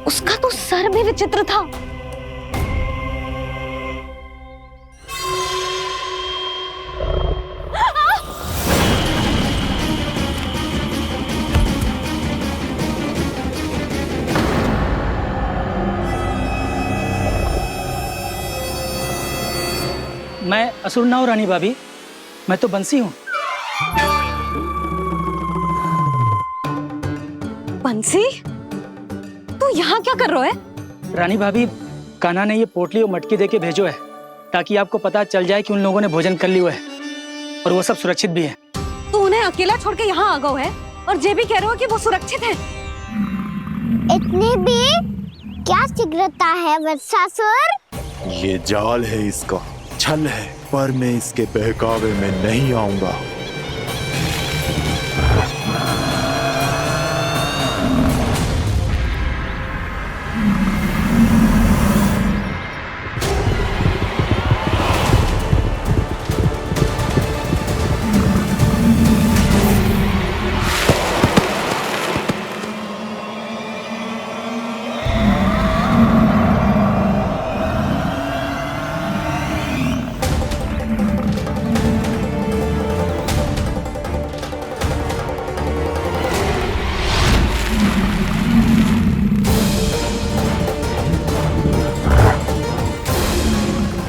उसका तो सर भी विचित्र था। मैं असुर ना हूं रानी भाभी, मैं तो बंसी हूँ। बंसी, तू यहाँ क्या कर रहा है? रानी भाभी, कान्हा ने ये पोटली और मटकी देके भेजो है ताकि आपको पता चल जाए कि उन लोगों ने भोजन कर लिया है और वो सब सुरक्षित भी है। तू उन्हें अकेला छोड़ के यहाँ आ गया है और ये भी कह रहे हो कि वो सुरक्षित है। इतनी भी क्या शीघ्रता है वत्सासुर? ये जाल है, इसका छल है, पर मैं इसके बहकावे में नहीं आऊंगा।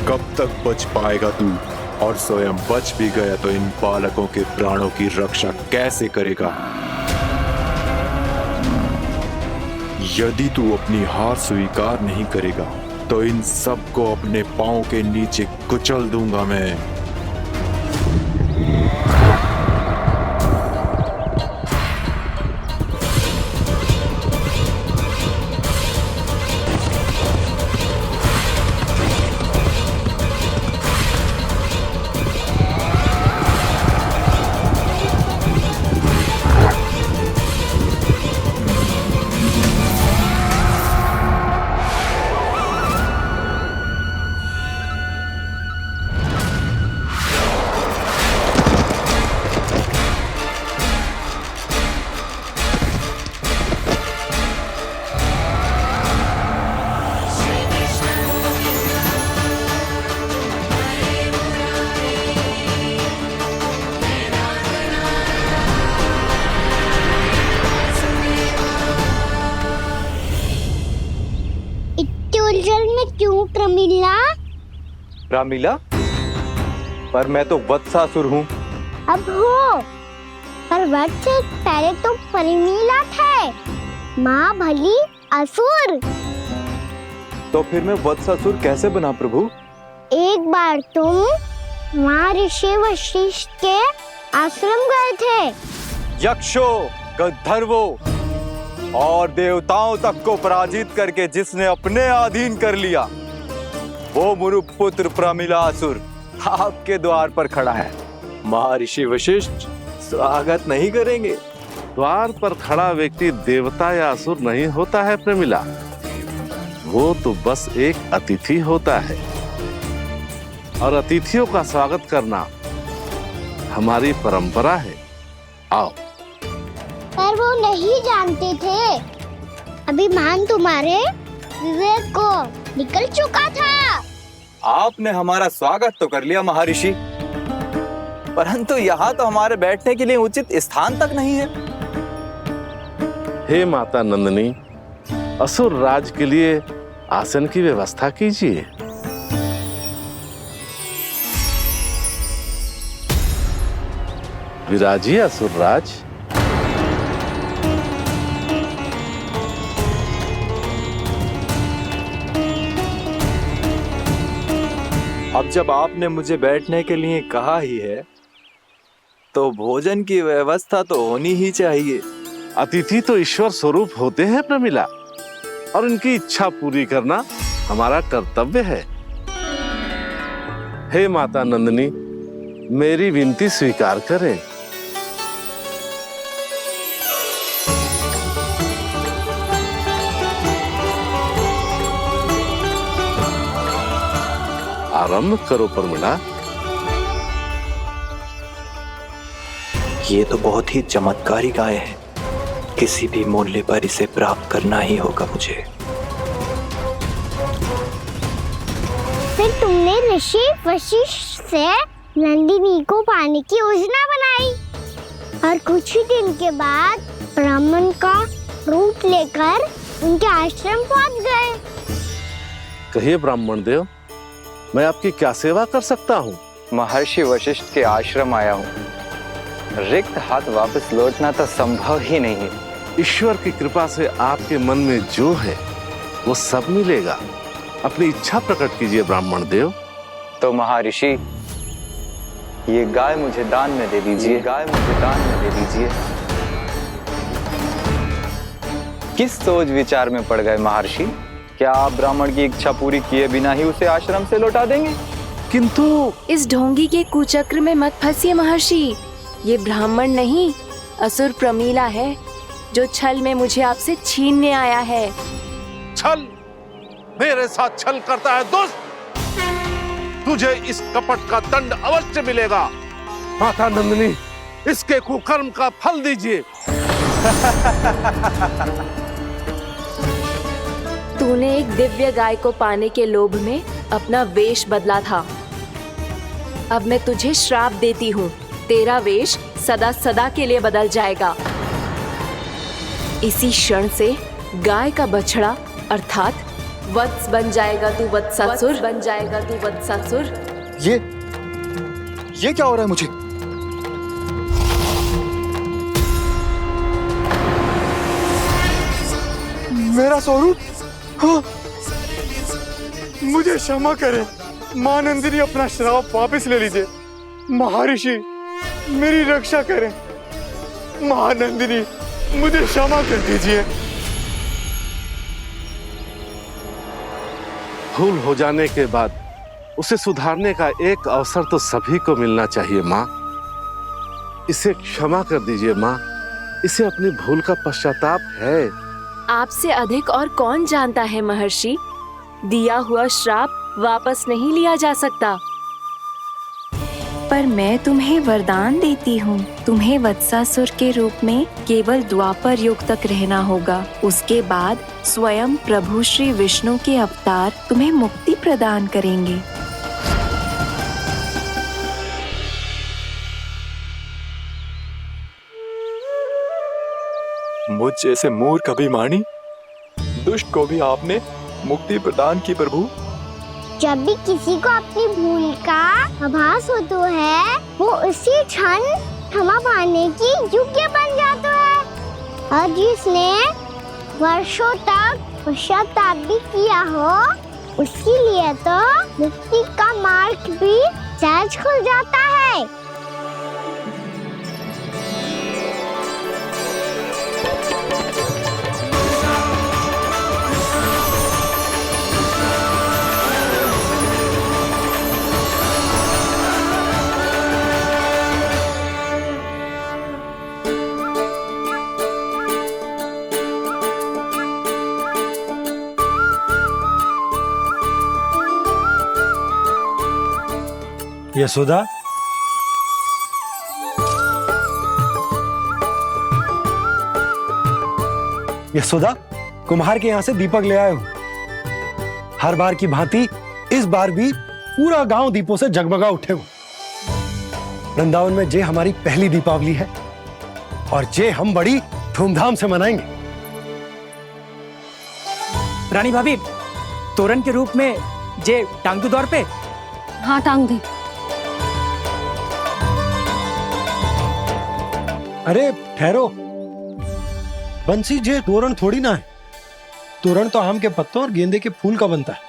कब तक बच पाएगा तू? और स्वयं बच भी गया तो इन बालकों के प्राणों की रक्षा कैसे करेगा? यदि तू अपनी हार स्वीकार नहीं करेगा तो इन सबको अपने पांव के नीचे कुचल दूंगा मैं। उलझन में क्यों प्रमिला? रामलीला, पर मैं तो वत्सासुर हूँ। अब हो, पर वत्स से पहले तो परिमीला थे, माँ भली असुर। तो फिर मैं वत्सासुर कैसे बना प्रभु? एक बार तुम वहाँ ऋषि वशिष्ठ के आश्रम गए थे। यक्षो, गंधर्वों और देवताओं तक को पराजित करके जिसने अपने अधीन कर लिया, वो मुरुपुत्र प्रमिलासुर आपके द्वार पर खड़ा है। महर्षि वशिष्ठ स्वागत नहीं करेंगे? द्वार पर खड़ा व्यक्ति देवता या असुर नहीं होता है प्रमिला, वो तो बस एक अतिथि होता है और अतिथियों का स्वागत करना हमारी परंपरा है। आओ। पर वो नहीं जानते थे, अभिमान तुम्हारे विवेक को निकल चुका था। आपने हमारा स्वागत तो कर लिया महर्षि, परंतु यहाँ तो हमारे बैठने के लिए उचित स्थान तक नहीं है। हे माता नंदिनी, असुर राज के लिए आसन की व्यवस्था कीजिए। विराजिए असुर राज। अब जब आपने मुझे बैठने के लिए कहा ही है, तो भोजन की व्यवस्था तो होनी ही चाहिए। अतिथि तो ईश्वर स्वरूप होते हैं प्रमिला, और उनकी इच्छा पूरी करना हमारा कर्तव्य है। हे माता नंदिनी, मेरी विनती स्वीकार करें। आरंभ करो प्रमिला। ये तो बहुत ही चमत्कारी गाय है, किसी भी मूल्य पर इसे प्राप्त करना ही होगा मुझे। फिर तुमने ऋषि वशिष्ठ से नंदिनी को पाने की योजना बनाई और कुछ ही दिन के बाद ब्राह्मण का रूप लेकर उनके आश्रम पहुंच गए। कहिए ब्राह्मण देव, मैं आपकी क्या सेवा कर सकता हूँ? महर्षि वशिष्ठ के आश्रम आया हूँ। रिक्त हाथ वापस लौटना तो संभव ही नहीं है। ईश्वर की कृपा से आपके मन में जो है वो सब मिलेगा। अपनी इच्छा प्रकट कीजिए ब्राह्मण देव। तो महर्षि, ये गाय मुझे दान में दे दीजिए। गाय मुझे दान में दे दीजिए। किस सोच विचार में पड़ गए महर्षि? क्या आप ब्राह्मण की इच्छा पूरी किए बिना ही उसे आश्रम से लौटा देंगे? किंतु इस ढोंगी के कुचक्र में मत फंसिए महर्षि। ये ब्राह्मण नहीं, असुर प्रमीला है, जो छल में मुझे आपसे छीनने आया है। छल? मेरे साथ छल करता है दुष्ट? तुझे इस कपट का दंड अवश्य मिलेगा। माता नंदिनी, इसके कुकर्म का फल दीजिए। तूने एक दिव्य गाय को पाने के लोभ में अपना वेश बदला था। अब मैं तुझे श्राप देती हूँ, तेरा वेश सदा सदा के लिए बदल जाएगा। इसी क्षण से गाय का बछड़ा अर्थात वत्स बन जाएगा तू वत्सासुर। बन जाएगा तू वत्सासुर। ये क्या हो रहा है मुझे? मेरा स्वरूप? हाँ। मुझे क्षमा करें मां नंदिनी, अपना श्राप वापस ले लीजिए। महर्षि, मेरी रक्षा करें। महानंदिनी, मुझे क्षमा कर दीजिए। भूल हो जाने के बाद उसे सुधारने का एक अवसर तो सभी को मिलना चाहिए माँ। इसे क्षमा कर दीजिए माँ, इसे अपनी भूल का पश्चाताप है। आपसे अधिक और कौन जानता है महर्षि, दिया हुआ श्राप वापस नहीं लिया जा सकता। पर मैं तुम्हें वरदान देती हूँ, तुम्हें वत्सासुर के रूप में केवल द्वापर युग तक रहना होगा। उसके बाद स्वयं प्रभु श्री विष्णु के अवतार तुम्हें मुक्ति प्रदान करेंगे। मुझ जैसे मूर्ख अभिमानी दुष्ट को भी आपने मुक्ति प्रदान की प्रभु। जब भी किसी को अपनी भूल का आभास होता है, वो उसी क्षण क्षमा पाने की योग्य बन जाता है। और जिसने वर्षों तक पश्चाताप भी किया हो, उसके लिए तो मुक्ति का मार्ग भी सहज खुल जाता है। यशोदा, यशोदा, कुम्हार के यहाँ से दीपक ले आए हूं। हर बार की भांति इस बार भी पूरा गांव दीपों से जगमगा उठे हो। वृंदावन में जे हमारी पहली दीपावली है और जे हम बड़ी धूमधाम से मनाएंगे। रानी भाभी, तोरण के रूप में जे टांग दो दौर पे। हाँ, टांग दे। अरे ठहरो, बंसी, जे तोरण थोड़ी ना है। तोरण तो आम के पत्तों और गेंदे के फूल का बनता है।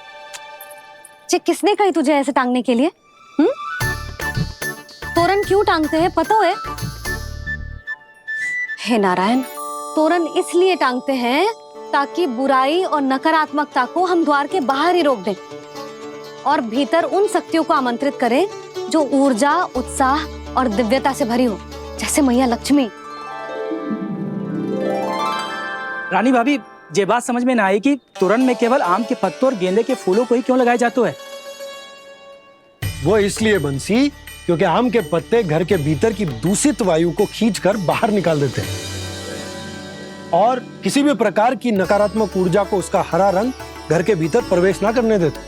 जे किसने कही तुझे ऐसे टांगने के लिए? तोरण क्यों टांगते हैं पता है? हे नारायण, तोरण इसलिए टांगते हैं ताकि बुराई और नकारात्मकता को हम द्वार के बाहर ही रोक दें और भीतर उन शक्तियों को आमंत्रित करें जो ऊर्जा, उत्साह और दिव्यता से भरी हो, जैसे मैया लक्ष्मी। रानी भाभी, ये बात समझ में ना आई कि तोरण में केवल आम के पत्तों और गेंदे के फूलों को ही क्यों लगाया जाता है? वो इसलिए बंसी, क्योंकि आम के पत्ते घर के भीतर की दूषित वायु को खींचकर बाहर निकाल देते हैं और किसी भी प्रकार की नकारात्मक ऊर्जा को उसका हरा रंग घर के भीतर प्रवेश ना करने देते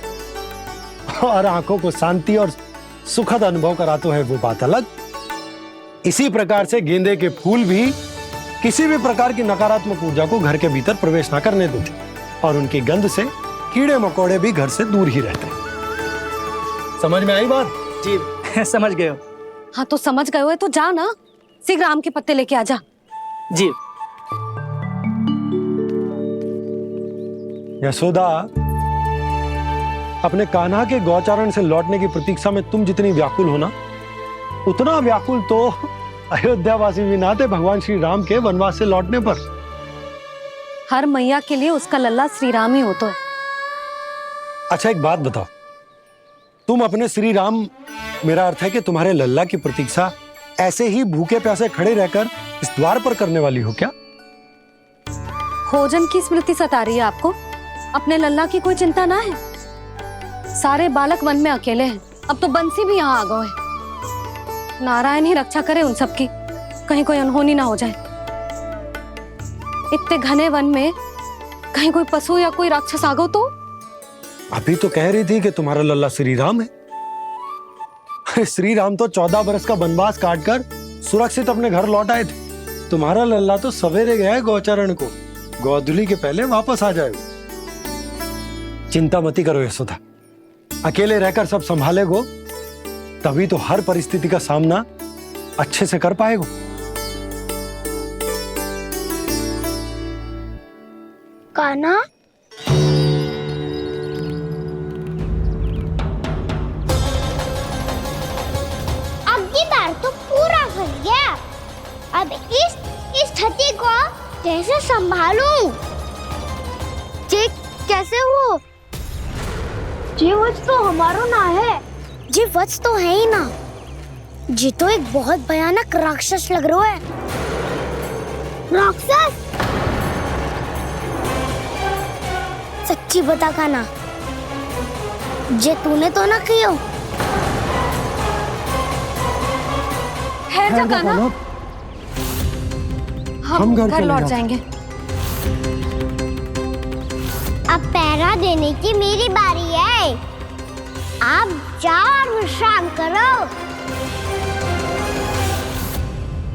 और आंखों को शांति और सुखद अनुभव कराते है, वो बात अलग। इसी प्रकार से गेंदे के फूल भी किसी भी प्रकार की नकारात्मक ऊर्जा को घर के भीतर प्रवेश ना करने देते और उनकी गंध से कीड़े मकोड़े भी घर से दूर ही रहते हैं। समझ में आई बात? जी समझ गए हो। हाँ तो समझ गए हो तो जा ना, शीघ्र आम के पत्ते लेके आ जा। जी। यशोदा, अपने कान्हा के गौचारण से लौटने की प्रतीक्षा में तुम जितनी व्याकुल हो ना, उतना व्याकुल तो अयोध्यावासी भी ना थे भगवान श्री राम के वनवास से लौटने पर। हर मैया के लिए उसका लल्ला श्री राम ही होता है। अच्छा एक बात बताओ, तुम अपने श्री राम, मेरा अर्थ है कि तुम्हारे लल्ला की प्रतीक्षा ऐसे ही भूखे प्यासे खड़े रहकर इस द्वार पर करने वाली हो क्या? भोजन की स्मृति सता रही है आपको? अपने लल्ला की कोई चिंता ना है। सारे बालक वन में अकेले हैं, अब तो बंसी भी यहाँ आ गए हैं। नारायण ही रक्षा करे उन सबकी, कहीं कोई अनहोनी ना हो जाए। इतने घने वन में कहीं कोई पशु या कोई राक्षस आ गो तो? अभी तो कह रही थी कि तुम्हारा लल्ला श्री राम है। श्री राम तो 14 बरस का वनवास काटकर सुरक्षित अपने घर लौट आए थे। तुम्हारा लल्ला तो सवेरे गया है गौचरण को, गोधूली के पहले वापस आ जाएगा। चिंता मती करो यशोदा, अकेले रहकर सब संभालेगो तभी तो हर परिस्थिति का सामना अच्छे से कर पाएगो। कान्हा, अब की बार तो पूरा फंस गया। अब इस स्थिति को कैसे संभालूं? ये कैसे हो? ये वच तो हमारो ना है। ये वच तो है ही ना। ये तो एक बहुत भयानक राक्षस लग रहा है। राक्षस? सच्ची बता कान्हा, ये तूने तो ना किया? ठहर जा कान्हा, हम घर लौट जाएंगे। अब पहरा देने की मेरी बारी है। आप जाओ और विश्राम करो।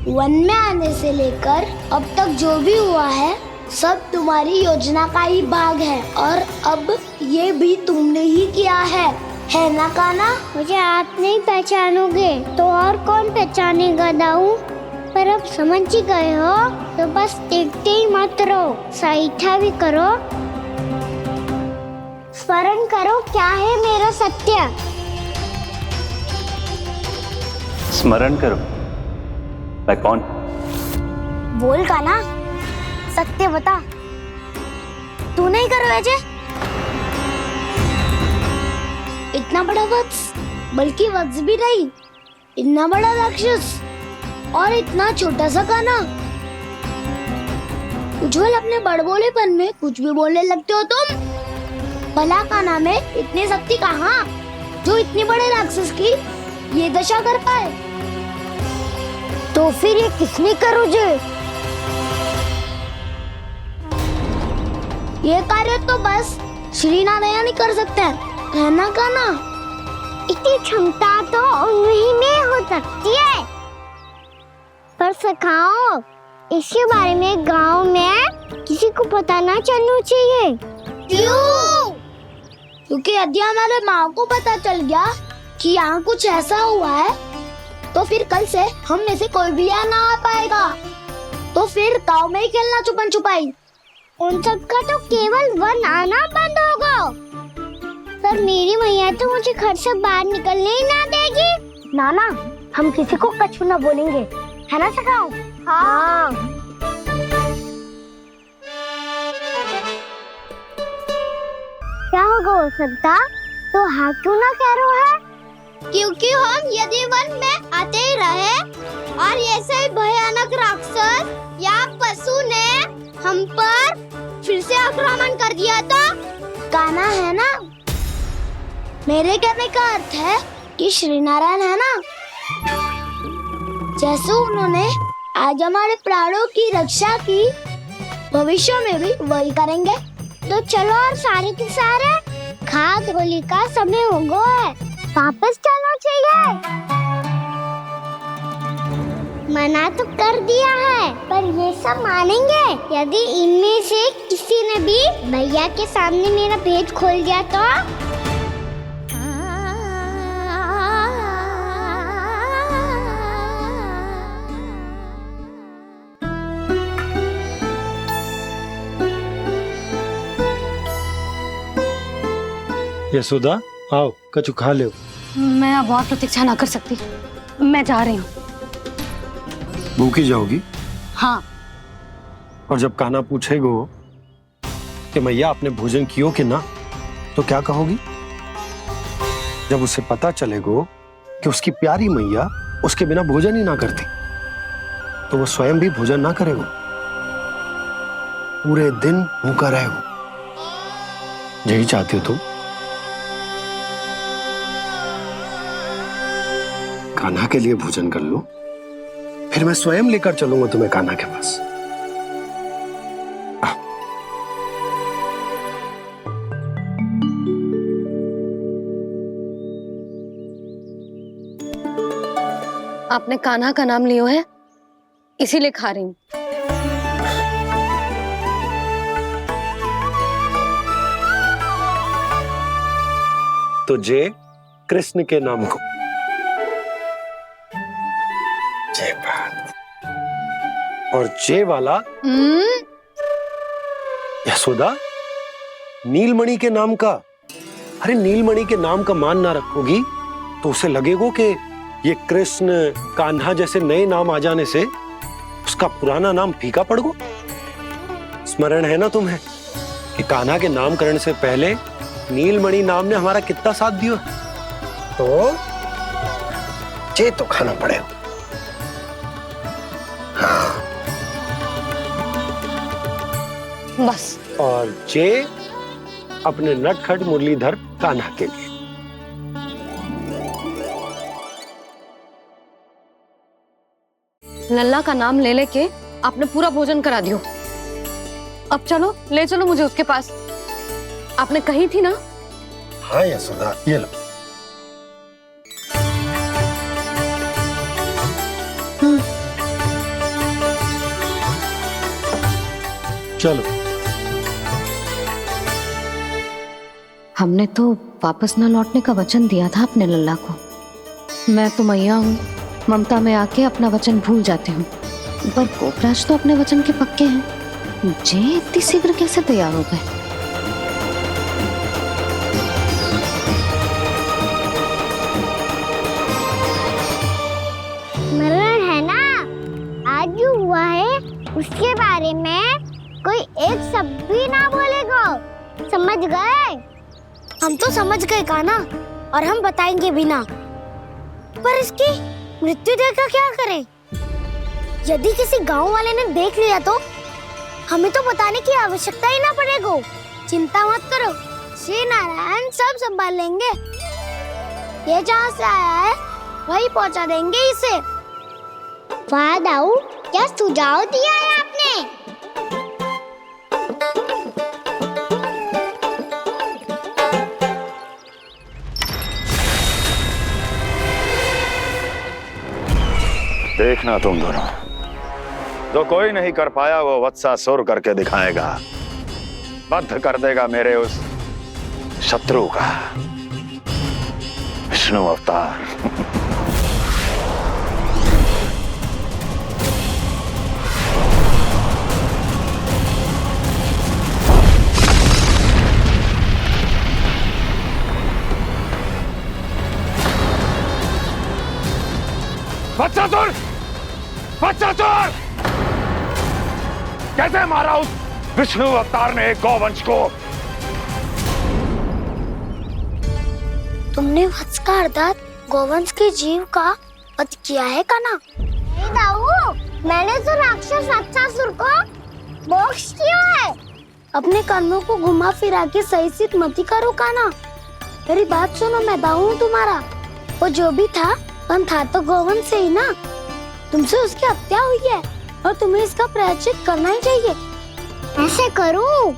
वन में आने से लेकर अब तक जो भी हुआ है सब तुम्हारी योजना का ही भाग है और अब ये भी तुमने ही किया है ना कान्हा? मुझे आप नहीं पहचानोगे तो और कौन पहचानेगा दाऊ? पर अब समझ ही गए हो तो बस देखते ही मत रहो, सहीठा भी करो। स्मरण करो क्या है मेरा सत्य। स्मरण करो, मैं कौन? बोल कान्हा, सत्य बता। तू नहीं करो अजय? इतना बड़ा वत्स, बल्कि वत्स भी नहीं, इतना बड़ा राक्षस और इतना छोटा सा कान्हा। उज्जवल, अपने बड़बोलेपन में कुछ भी बोलने लगते हो तुम। भला कान्हा में इतनी शक्ति कहाँ जो इतनी बड़े राक्षस की ये दशा कर पाए? तो फिर ये किसने करो जे? ये कार्य तो बस श्री नारायण ही कर सकते हैं, है ना कान्हा? इतनी क्षमता तो उन्हीं में हो सकती है। पर सखाओ, इसके बारे में गांव में किसी को पता ना चलना चाहिए। क्यों? क्योंकि यदि हमारे माँ को पता चल गया कि यहाँ कुछ ऐसा हुआ है तो फिर कल से हम में से कोई भी यहाँ ना आ पाएगा। तो फिर गाँव में ही खेलना छुपन छुपाई। उन सबका तो केवल वन आना बंद होगा। पर मेरी मैया तो मुझे घर से बाहर निकलने ही ना देगी। नाना, हम किसी को कछु ना बोलेंगे, है ना सखाओ? हाँ। क्या होगा हो सकता? तो हाँ क्यों ना कह रहा है? क्योंकि हम यदि वन में आते ही रहे और ऐसे भयानक राक्षस या पशु ने हम पर फिर से आक्रमण कर दिया तो कान्हा है ना, मेरे कहने का अर्थ है कि श्री नारायण है ना, जैसे उन्होंने आज हमारे प्राणों की रक्षा की भविष्य में भी वही करेंगे। तो चलो और सारे के सारे खाद होली का समय हो गया है, वापस चलना चाहिए। मना तो कर दिया है पर ये सब मानेंगे यदि इनमें से किसी ने भी भैया के सामने मेरा पेट खोल दिया तो? यशोदा आओ कछु खा ले। मैं अब और प्रतीक्षा ना कर सकती, मैं जा रही हूँ। भूखी जाओगी? हाँ। और जब कान्हा पूछेगो कि मैया आपने भोजन कियो कि ना, तो क्या कहोगी? जब उसे पता चलेगो कि उसकी प्यारी मैया उसके बिना भोजन ही ना करती, तो वो स्वयं भी भोजन ना करेगो, पूरे दिन भूखा रहेगो। यही चाहती हो तुम? कान्हा के लिए भोजन कर लो, फिर मैं स्वयं लेकर चलूंगा तुम्हें कान्हा के पास। आपने कान्हा का नाम लियो है, इसीलिए खा रही हूँ। तो जय कृष्ण के नाम को। जय बात। और जय वाला यशोदा नीलमणि के नाम का। अरे नीलमणि के नाम का मान ना रखोगी तो उसे लगेगा कि ये कृष्ण कान्हा जैसे नए नाम आ जाने से उसका पुराना नाम फीका पड़ गो। स्मरण है ना तुम्हें कि कान्हा के नामकरण से पहले नीलमणि नाम ने हमारा कितना साथ दिया? तो जे तो खाना पड़ेगा। हाँ। बस। और जे अपने नटखट मुरलीधर कान्हा के लिए। लल्ला का नाम ले लेके आपने पूरा भोजन करा दियो। अब चलो, ले चलो मुझे उसके पास। आपने कही थी ना? हाँ यशोदा, ये लो। चलो। हमने तो वापस ना लौटने का वचन दिया था अपने लल्ला को। मैं तो मैया हूँ, ममता में आके अपना वचन भूल जाती हूँ, पर गोपराज तो अपने वचन के पक्के हैं। जे इतनी शीघ्र कैसे तैयार हो गए? मरण है ना, आज जो हुआ है उसके बारे में कोई एक शब्द भी ना बोलेगा, समझ गए? हम तो समझ गए कान्हा, और हम बताएंगे भी ना। पर इसकी मृत्यु देखकर क्या करें? यदि किसी गांव वाले ने देख लिया तो हमें तो बताने की आवश्यकता ही ना पड़ेगा। चिंता मत करो, श्री नारायण सब संभाल लेंगे। ये जहाँ से आया है वही पहुँचा देंगे इसे। वाह दाऊ, क्या सुझाव दिया है आपने? देखना तुम दोनों, जो कोई नहीं कर पाया वो वत्सासुर करके दिखाएगा, बद्ध कर देगा मेरे उस शत्रु का विष्णु अवतार। वत्सासुर! वत्सासुर! कैसे मारा उस विष्णु अवतार ने गौवंश को? तुमने वत्स का अर्थात गोवंश के जीव का वध किया है कान्हा? नहीं दाऊ, मैंने तो राक्षस वत्सासुर को मोक्ष किया है। अपने कर्मों को घुमा फिरा के सही सिद्ध मत करो कान्हा। मेरी बात सुनो, मैं दाऊ हूँ तुम्हारा। वो जो भी था पण था तो गोवंश से ही ना। तुमसे उसकी हत्या हुई है और तुम्हें इसका प्रायश्चित करना ही चाहिए। ऐसे करूँ